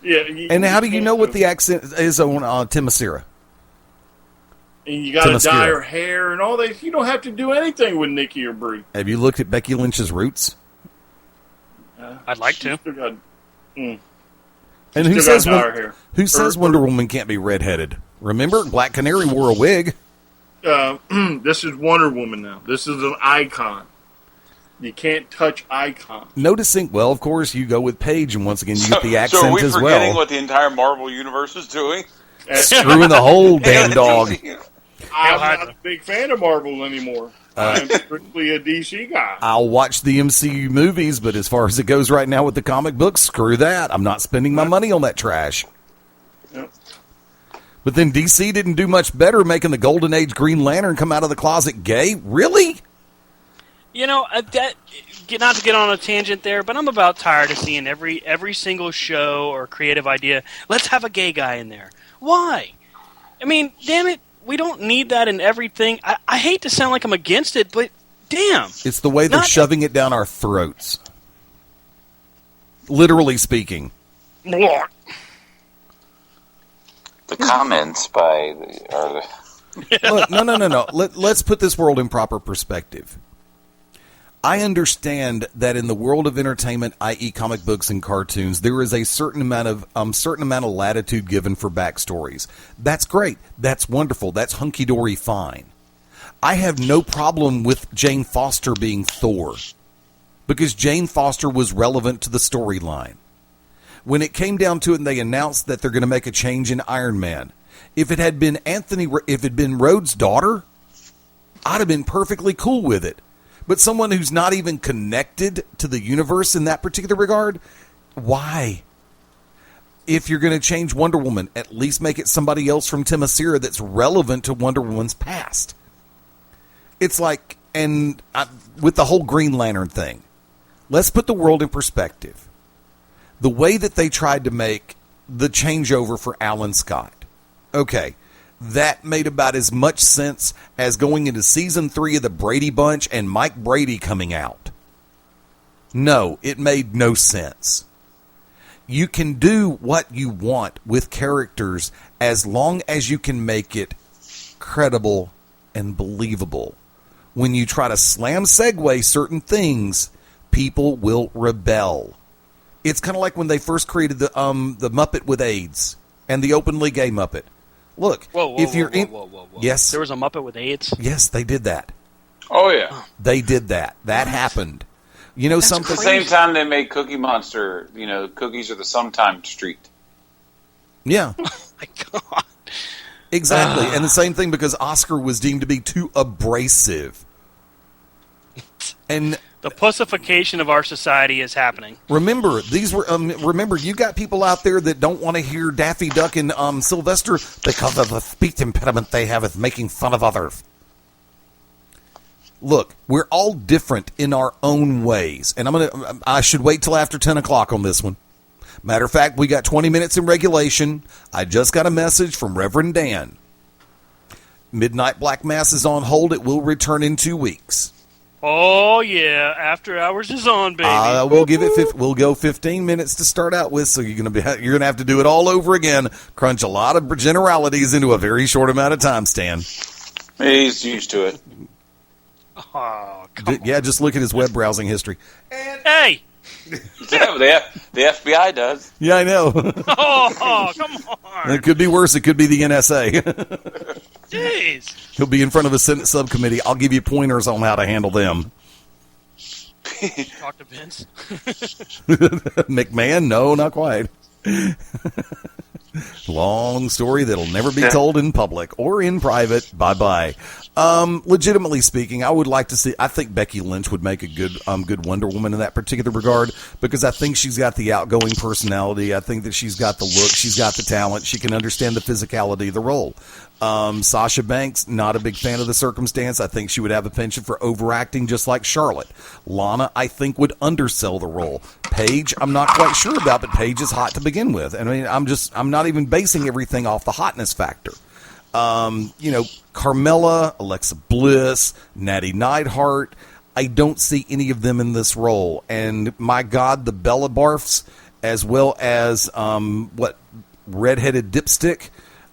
Yeah. And how do you know what the accent is on Themyscira? And you got to dye her hair and all that. You don't have to do anything with Nikki or Brie. Have you looked at Becky Lynch's roots? I'd like to. And who says Wonder Woman can't be redheaded? Remember, Black Canary wore a wig. This is Wonder Woman now. This is an icon. You can't touch icons. Noticing, well, of course, you go with Paige, and once again, you get the accent so are we as forgetting well. what the entire Marvel universe is doing? Screwing the whole damn dog. I'm not a big fan of Marvel anymore. I'm strictly a DC guy. I'll watch the MCU movies, but as far as it goes right now with the comic books, screw that. I'm not spending my money on that trash. Yep. But then DC didn't do much better making the Golden Age Green Lantern come out of the closet gay. Really? Not to get on a tangent there, but I'm about tired of seeing every single show or creative idea. Let's have a gay guy in there. Why? I mean, damn it, we don't need that in everything. I hate to sound like I'm against it, but damn. It's the way they're shoving it down our throats. Literally speaking. The comments by Look, no. Let's put this world in proper perspective. I understand that in the world of entertainment, i.e., comic books and cartoons, there is a certain amount of latitude given for backstories. That's great. That's wonderful. That's hunky-dory fine. I have no problem with Jane Foster being Thor, because Jane Foster was relevant to the storyline. When it came down to it and they announced that they're going to make a change in Iron Man, if it had been Rhodes' daughter, I'd have been perfectly cool with it. But someone who's not even connected to the universe in that particular regard, why? If you're going to change Wonder Woman, at least make it somebody else from Themyscira that's relevant to Wonder Woman's past. It's like, with the whole Green Lantern thing, let's put the world in perspective. The way that they tried to make the changeover for Alan Scott. Okay, that made about as much sense as going into season 3 of the Brady Bunch and Mike Brady coming out. No, it made no sense. You can do what you want with characters as long as you can make it credible and believable. When you try to slam segue certain things, people will rebel. It's kind of like when they first created the Muppet with AIDS and the openly gay Muppet. Look, Whoa, yes, there was a Muppet with AIDS. yes, they did that. Oh yeah. They did that. That happened. You know something? At the same time they made Cookie Monster, cookies are the sometime treat. Yeah, My God. exactly. And the same thing because Oscar was deemed to be too abrasive. And The pussification of our society is happening. remember, you got people out there that don't want to hear Daffy Duck and Sylvester because of the speech impediment they have with making fun of others. Look, we're all different in our own ways, and I should wait till after 10 o'clock on this one. Matter of fact, we got 20 minutes in regulation. I just got a message from Reverend Dan. Midnight Black Mass is on hold. It will return in 2 weeks. Oh yeah, After Hours is on, baby. We'll give it. We'll go 15 minutes to start out with. So you're gonna have to do it all over again. Crunch a lot of generalities into a very short amount of time, Stan. He's used to it. Oh, come on. Yeah, just look at his web browsing history. Hey! Yeah, the FBI does. Yeah, I know. Oh, come on. It could be worse. It could be the NSA. Jeez. He'll be in front of a Senate subcommittee. I'll give you pointers on how to handle them. Talk to Vince. McMahon? No, not quite. Long story that'll never be told in public or in private. Bye-bye. Legitimately speaking, I would like to see. I think Becky Lynch would make a good Wonder Woman in that particular regard because I think she's got the outgoing personality. I think that she's got the look. She's got the talent. She can understand the physicality of the role. Sasha Banks, not a big fan of the circumstance. I think she would have a penchant for overacting just like Charlotte. Lana, I think, would undersell the role. Paige, I'm not quite sure about, but Paige is hot to begin with. I mean, I'm not even basing everything off the hotness factor. Carmella, Alexa Bliss, Natty Neidhart, I don't see any of them in this role. And my God, the Bella Barfs, as well as, redheaded dipstick,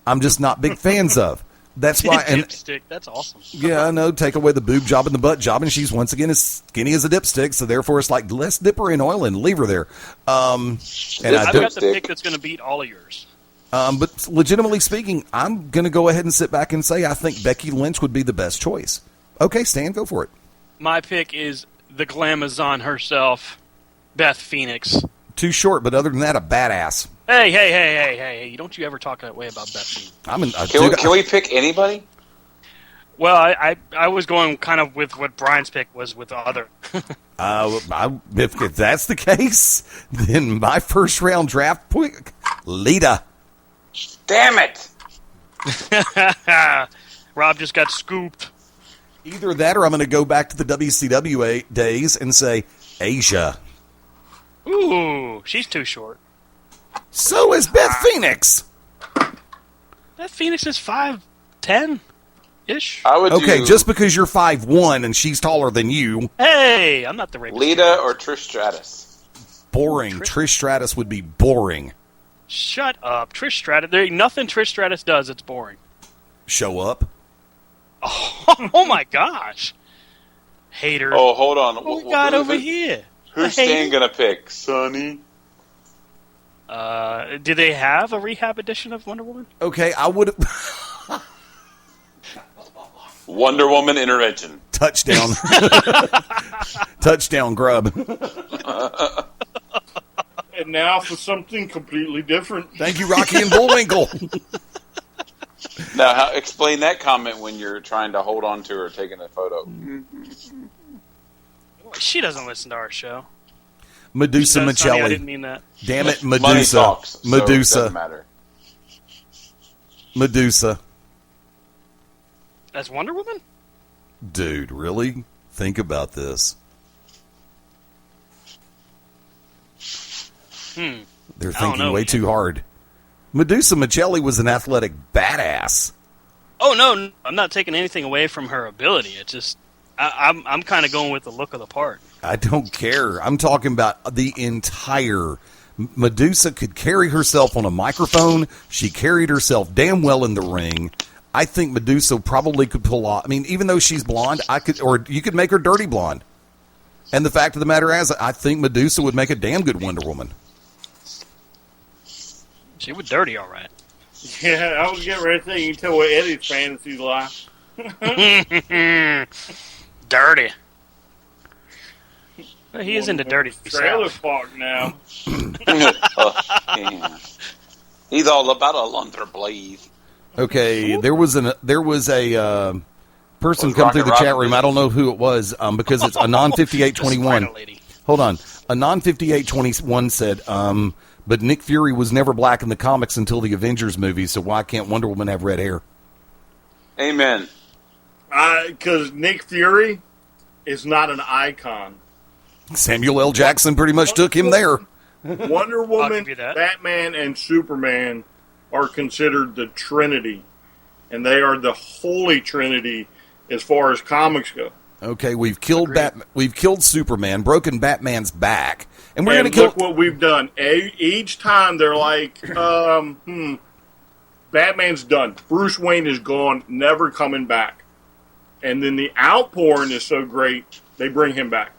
I'm just not big fans of. That's why. And Dipstick, that's awesome. yeah, I know. Take away the boob job and the butt job, and she's once again as skinny as a dipstick. So therefore, it's like let's dip her in oil and leave her there. And I've got the pick that's going to beat all of yours. But legitimately speaking, I'm going to go ahead and sit back and say I think Becky Lynch would be the best choice. Okay, Stan, go for it. My pick is the Glamazon herself, Beth Phoenix. Too short, but other than that, a badass. Hey! Don't you ever talk that way about Beth Phoenix. Can we pick anybody? Well, I was going kind of with what Brian's pick was with the other. If that's the case, then my first round draft pick, Lita. Damn it! Rob just got scooped. Either that or I'm going to go back to the WCW days and say Asia. Ooh, she's too short. So is Beth Phoenix. Beth Phoenix is 5'10"-ish. I would do just because you're 5'1" and she's taller than you. Hey, I'm not the rapist. Lita or Trish Stratus. Boring. Trish Stratus would be boring. Shut up. Trish Stratus. There ain't nothing Trish Stratus does that's boring. Show up. Oh my gosh. Hater. Oh, hold on. What we got over here? Who's Stan gonna pick? Sonny? Do they have a rehab edition of Wonder Woman? Okay, I would Wonder Woman intervention. Touchdown. Touchdown, grub. And now for something completely different. Thank you, Rocky and Bullwinkle. Now, explain that comment when you're trying to hold on to her taking a photo. She doesn't listen to our show. Medusa Sonny, I Michelli. didn't mean that. Damn it, Money Medusa. talks, so it Medusa. doesn't matter. Medusa. As Wonder Woman? Dude, really? Think about this. They're I don't thinking know, way man. too hard. Medusa Michelli was an athletic badass. Oh no, I'm not taking anything away from her ability. It's just I'm kind of going with the look of the part. I don't care. I'm talking about the entire. Medusa could carry herself on a microphone. She carried herself damn well in the ring. I think Medusa probably could pull off. I mean, even though she's blonde, you could make her dirty blonde. And the fact of the matter is, I think Medusa would make a damn good Wonder Woman. She was dirty, all right. Yeah, I was getting ready to say, you can tell what Eddie's fantasies like. Dirty. Well, he is into dirty Trailer stuff. park now. Yeah. He's all about a London blaze. Okay, there was a person Was come through the Rocket chat room. Robin I don't know who it was because it's a non 5821. Lady. Hold on, a non 5821 said, but Nick Fury was never black in the comics until the Avengers movie. So why can't Wonder Woman have red hair? Amen. Because Nick Fury is not an icon. Samuel L. Jackson pretty much took him there. Wonder Woman, give you that. Batman, and Superman are considered the Trinity, and they are the Holy Trinity as far as comics go. Okay, we've killed we've killed Superman, broken Batman's back, and we're going And to kill. look what we've done. Each time they're like, Batman's done. Bruce Wayne is gone, never coming back. And then the outpouring is so great, they bring him back.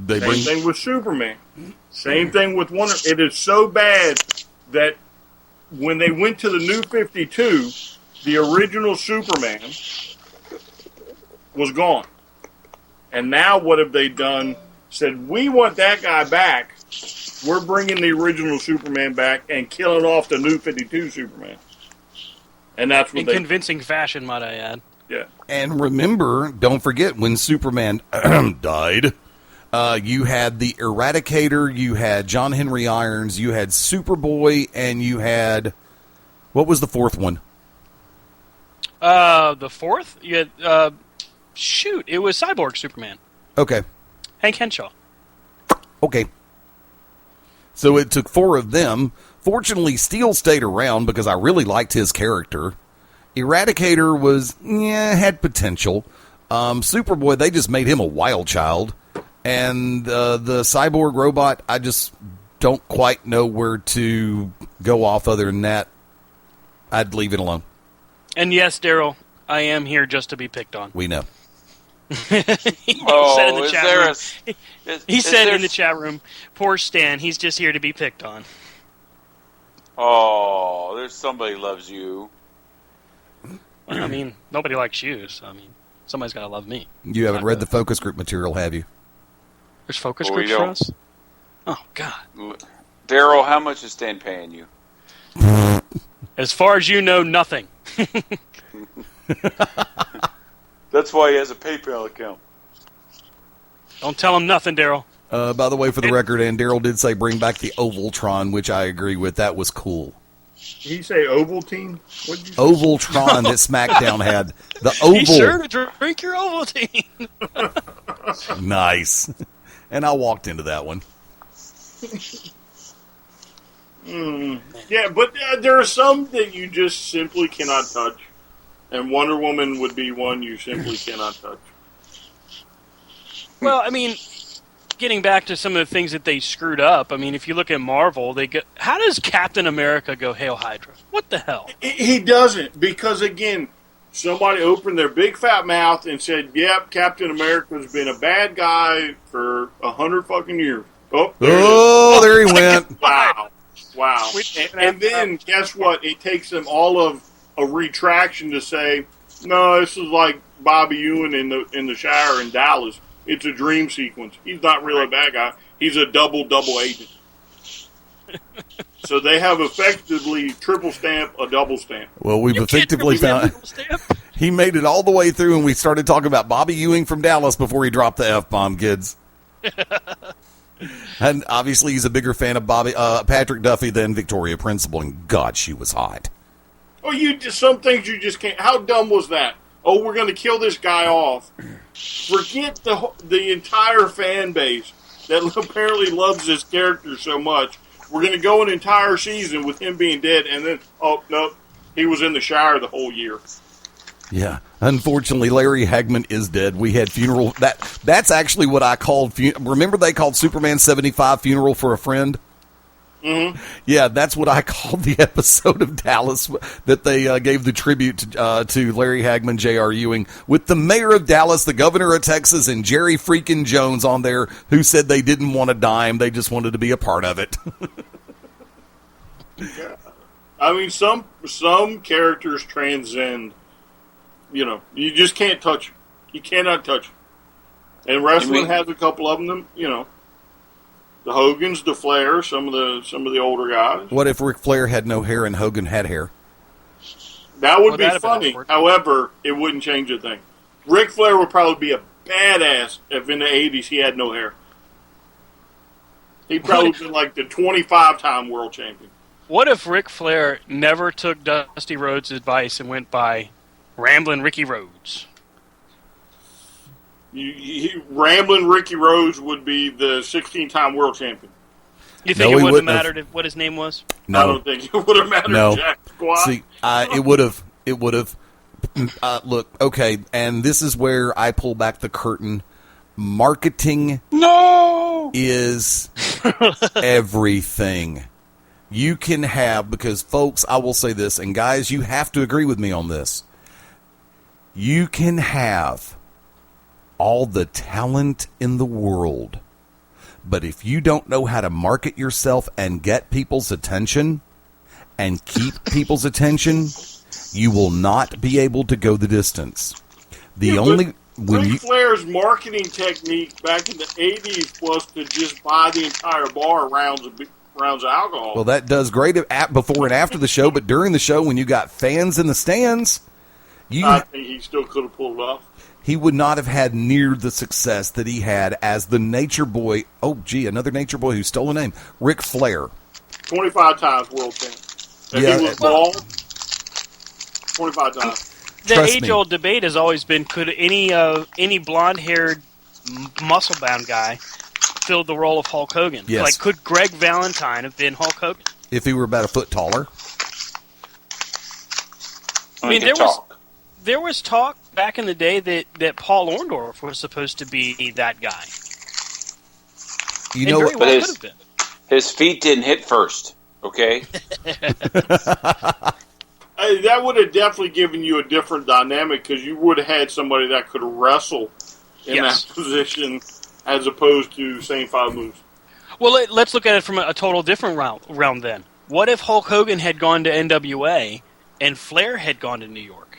Same thing with Superman. Same thing with Wonder. It is so bad that when they went to the New 52, the original Superman was gone. And now what have they done? Said, we want that guy back. We're bringing the original Superman back and killing off the New 52 Superman. And that's what In they convincing fashion, might I add. Yeah. And remember, don't forget, when Superman died, you had the Eradicator, you had John Henry Irons, you had Superboy, and you had... What was the fourth one? The fourth? You had, it was Cyborg Superman. Okay. Hank Henshaw. Okay. So it took four of them. Fortunately, Steel stayed around because I really liked his character. Eradicator had potential. Superboy, they just made him a wild child. And the cyborg robot, I just don't quite know where to go off other than that. I'd leave it alone. And yes, Daryl, I am here just to be picked on. We know. He said in the chat room. He said in the chat room, poor Stan, he's just here to be picked on. Oh, there's somebody loves you. I mean, nobody likes you, so I mean, somebody's got to love me. You haven't read the focus group material, have you? There's focus We groups for don't. us? Oh, God. Daryl, how much is Stan paying you? As far as you know, nothing. That's why he has a PayPal account. Don't tell him nothing, Daryl. By the way, for the record, and Daryl did say bring back the Ovaltron, which I agree with. That was cool. Did you say Ovaltine? What did you say? Ovaltron that SmackDown had. The Oval. Be sure to drink your Ovaltine. Nice. And I walked into that one. Yeah, but there are some that you just simply cannot touch. And Wonder Woman would be one you simply cannot touch. Well, I mean, getting back to some of the things that they screwed up, I mean, if you look at Marvel, how does Captain America go Hail Hydra? What the hell? He doesn't, because again, somebody opened their big fat mouth and said, yep, Captain America's been a bad guy for 100 fucking years. Oh, There he went. Wow. And then, guess what? It takes them all of a retraction to say, no, this is like Bobby Ewing in the shower in Dallas. It's a dream sequence. He's not really a bad guy. He's a double agent. So they have effectively triple stamp a double stamp. Well, we've effectively found he made it all the way through, and we started talking about Bobby Ewing from Dallas before he dropped the F-bomb, kids. And obviously, he's a bigger fan of Patrick Duffy than Victoria Principal, and God, she was hot. Oh, some things you just can't. How dumb was that? Oh, we're going to kill this guy off. Forget the entire fan base that apparently loves this character so much. we're going to go an entire season with him being dead, and then, oh, no, he was in the shower the whole year. Yeah. Unfortunately, Larry Hagman is dead. We had funeral. That's actually what I called. Remember they called Superman 75 Funeral for a Friend? Mm-hmm. Yeah, that's what I called the episode of Dallas that they gave the tribute to Larry Hagman, J.R. Ewing, with the mayor of Dallas, the governor of Texas, and Jerry freaking Jones on there, who said they didn't want a dime. They just wanted to be a part of it. Yeah. I mean, some characters transcend. You know, you just can't touch them. You cannot touch them. And wrestling has a couple of them. You know, the Hogans, the Flair, some of the older guys. What if Ric Flair had no hair and Hogan had hair? That would be funny. However, it wouldn't change a thing. Ric Flair would probably be a badass if in the 80s he had no hair. He'd probably be like the 25-time world champion. What if Ric Flair never took Dusty Rhodes' advice and went by Ramblin' Ricky Rhodes? Ramblin' Ricky Rhodes would be the 16-time world champion. You think it wouldn't have mattered what his name was? No. I don't think it would have mattered. No. Jack Squat. See, it would have. It would have. Look, okay, and this is where I pull back the curtain. Marketing is everything. You can have, because folks, I will say this, and guys, you have to agree with me on this. You can have all the talent in the world, but if you don't know how to market yourself and get people's attention and keep people's attention, you will not be able to go the distance. Ric Flair's marketing technique back in the 80s was to just buy the entire bar rounds of alcohol. Well, that does great before and after the show, but during the show, when you got fans in the stands, I think he still could have pulled it off. He would not have had near the success that he had as the Nature Boy. Oh, gee, another Nature Boy who stole a name. Ric Flair. 25 times world champion. If he was bald, 25 times. The age-old debate has always been, could any blonde-haired, muscle-bound guy fill the role of Hulk Hogan? Yes. Like, could Greg Valentine have been Hulk Hogan? If he were about a foot taller. I mean, there was talk back in the day that Paul Orndorff was supposed to be that guy. You know what? But his feet didn't hit first, okay? That would have definitely given you a different dynamic because you would have had somebody that could wrestle in that position as opposed to saying 5 moves. Well, let's look at it from a total different realm then. What if Hulk Hogan had gone to NWA and Flair had gone to New York?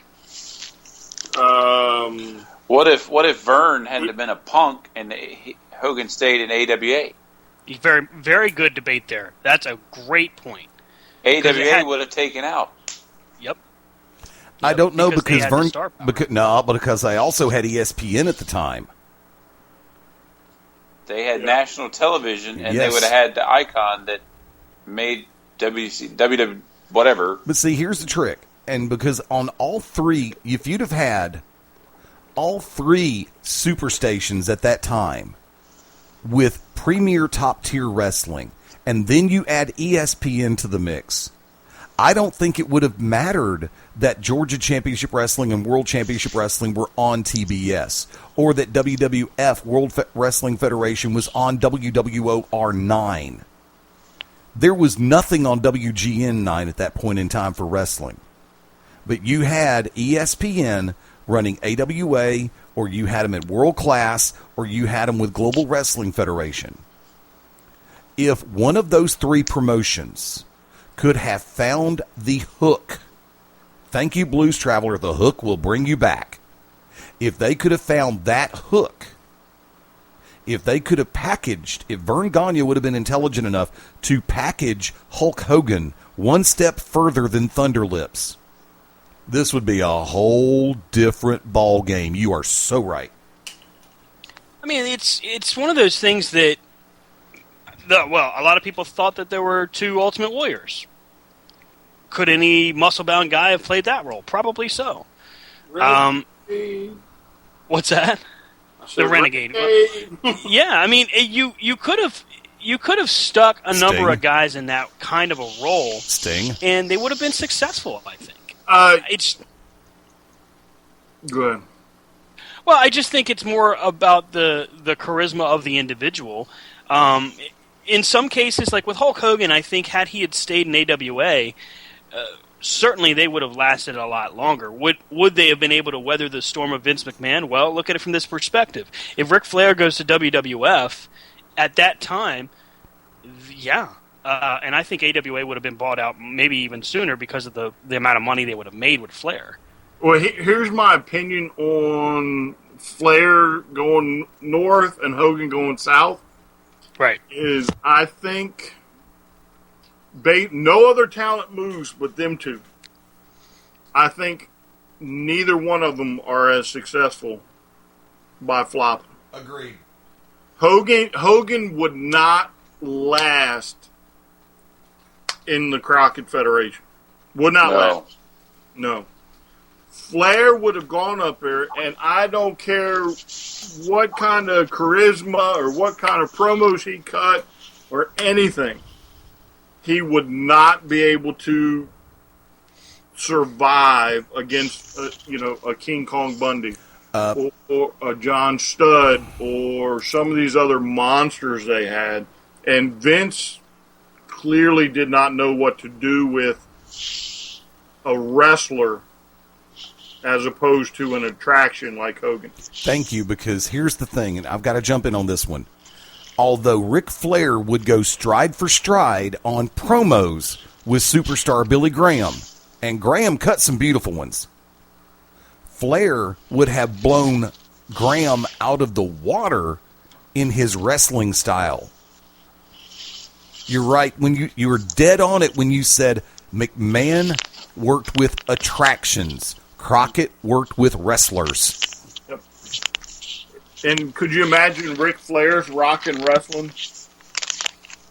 What if Vern hadn't been a Punk and Hogan stayed in AWA? Very, very good debate there. That's a great point. AWA would have taken out. Yep. I don't know because Vern. Because they also had ESPN at the time. They had national television, and they would have had the icon that made WW whatever. But see, here's the trick. And because on all three, if you'd have had all 3 superstations at that time with premier top-tier wrestling, and then you add ESPN to the mix, I don't think it would have mattered that Georgia Championship Wrestling and World Championship Wrestling were on TBS, or that WWF, World Wrestling Federation, was on WWOR 9. There was nothing on WGN 9 at that point in time for wrestling. But you had ESPN running AWA, or you had them at World Class, or you had them with Global Wrestling Federation. If one of those 3 promotions could have found the hook, thank you, Blues Traveler, the hook will bring you back. If they could have found that hook, if they could have packaged, if Vern Gagne would have been intelligent enough to package Hulk Hogan one step further than Thunder Lips, this would be a whole different ball game. You are so right. I mean, it's one of those things that, a lot of people thought that there were 2 Ultimate Warriors. Could any muscle-bound guy have played that role? Probably so. What's that? The Renegade. Yeah, I mean, you could have you could have stuck a number Sting. of guys in that kind of a role, Sting. and they would have been successful, I think. It's Good. Well, I just think it's more about the charisma of the individual. In some cases, like with Hulk Hogan, I think had he had stayed in AWA, certainly they would have lasted a lot longer. Would they have been able to weather the storm of Vince McMahon? Well, look at it from this perspective. If Ric Flair goes to WWF at that time, yeah. And I think AWA would have been bought out maybe even sooner because of the amount of money they would have made with Flair. Well, here's my opinion on Flair going north and Hogan going south. Right. Is I think no other talent moves but them two. I think neither one of them are as successful by flopping. Agreed. Hogan would not last in the Crockett Federation. Would not last. No. Flair would have gone up there, and I don't care what kind of charisma or what kind of promos he cut or anything. He would not be able to survive against, a King Kong Bundy or a John Studd or some of these other monsters they had. And Vince clearly did not know what to do with a wrestler as opposed to an attraction like Hogan. Thank you, because here's the thing, and I've got to jump in on this one. Although Ric Flair would go stride for stride on promos with superstar Billy Graham, and Graham cut some beautiful ones, Flair would have blown Graham out of the water in his wrestling style. You're right. When you were dead on it when you said McMahon worked with attractions. Crockett worked with wrestlers. Yep. And could you imagine Ric Flair's rockin' wrestling?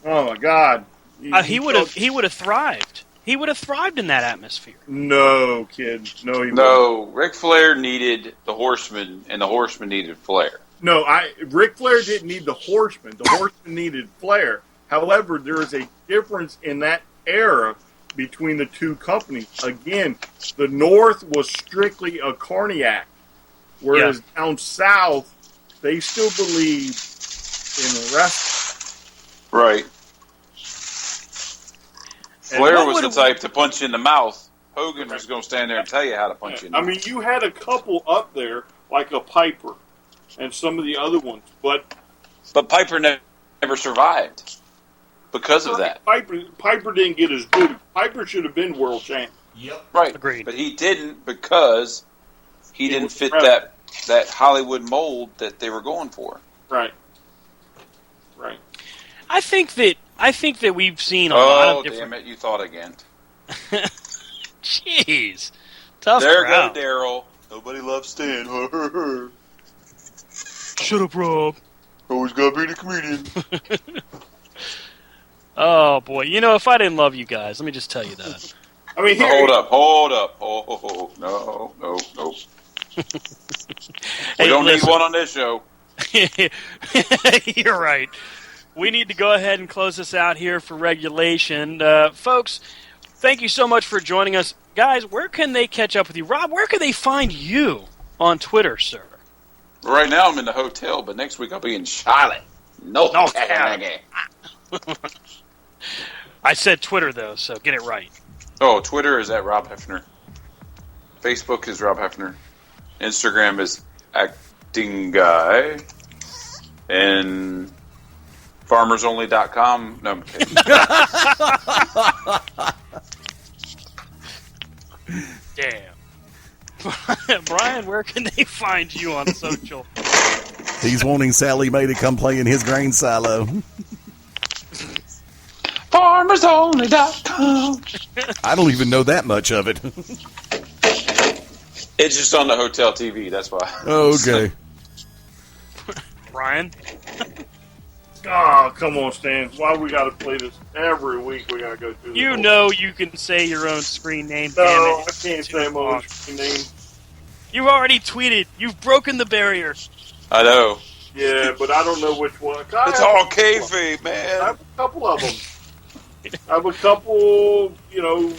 Oh my God! He would have thrived. He would have thrived in that atmosphere. No, kid. No, No, Ric Flair needed the Horseman, and the Horseman needed Flair. No, Ric Flair didn't need the Horseman. The Horseman needed Flair. However, there is a difference in that era between the two companies. Again, the North was strictly a carny act, whereas down south, they still believed in wrestling. Right. Flair was the type to punch you in the mouth. Hogan was going to stand there and tell you how to punch you in the mouth. I mean, you had a couple up there, like a Piper and some of the other ones, but Piper never survived because of that. Piper didn't get his due. Piper should have been world champ. Yep. Right. Agreed. But he didn't because he didn't fit that Hollywood mold that they were going for. Right. I think that we've seen a lot of different... damn it, you thought again. Jeez. Tough There crowd. go Daryl. Nobody loves Stan. Shut up, Rob. Always gotta be the comedian. Oh, boy. If I didn't love you guys, let me just tell you that. I mean, Hold up. Oh, no. We don't need one on this show. You're right. We need to go ahead and close this out here for regulation. Folks, thank you so much for joining us. Guys, where can they catch up with you? Rob, where can they find you on Twitter, sir? Right now I'm in the hotel, but next week I'll be in Charlotte. North Carolina. I said Twitter, though, so get it right. Oh, Twitter is at Rob Hefner. Facebook is Rob Hefner. Instagram is Acting Guy. And FarmersOnly.com. No, I'm kidding. Damn. Brian, where can they find you on social? He's wanting Sally Mae to come play in his grain silo. FarmersOnly.com. I don't even know that much of it. It's just on the hotel TV, that's why. Okay. Brian? oh, come on, Stan. Why we got to play this every week? We got to go through this. You know you can say your own screen name. No, damn it. I can't say my own screen name. You've already tweeted. You've broken the barrier. I know. Yeah, but I don't know which one. It's all kayfabe, I man. have a couple of them. I have a couple, Well,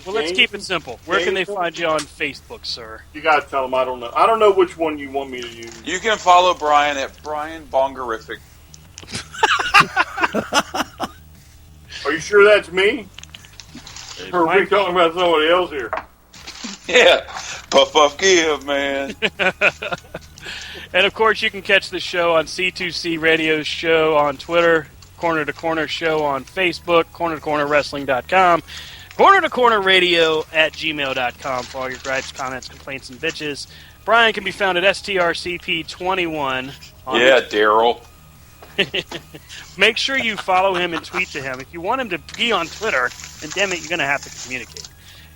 let's keep it simple. Where can they find you on Facebook, sir? You got to tell them I don't know. I don't know which one you want me to use. You can follow Brian at Brian Bongerific. Are you sure that's me? Or are we talking about somebody else here? Yeah. Puff Puff Give, man. And, of course, you can catch the show on C2C Radio Show on Twitter, Corner to Corner Show on Facebook, cornertocornerwrestling.com, Corner to Corner Radio at gmail.com for all your gripes, comments, complaints, and bitches. Brian can be found at STRCP21. Yeah, Daryl. Make sure you follow him and tweet to him. If you want him to be on Twitter, then damn it, you're going to have to communicate.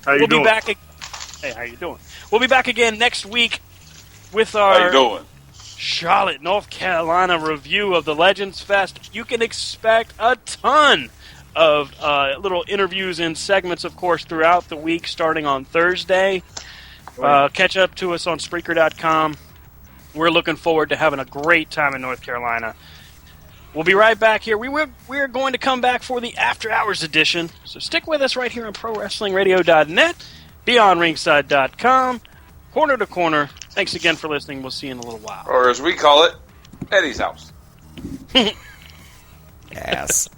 How you doing? Hey, how you doing? We'll be back again next week with How you our doing? Charlotte, North Carolina review of the Legends Fest. You can expect a ton of little interviews and segments, of course, throughout the week, starting on Thursday. Catch up to us on Spreaker.com. We're looking forward to having a great time in North Carolina. We'll be right back here. We're going to come back for the After Hours edition, so stick with us right here on ProWrestlingRadio.net, BeyondRingside.com, Corner to Corner. Thanks again for listening. We'll see you in a little while. Or as we call it, Eddie's house. Ass.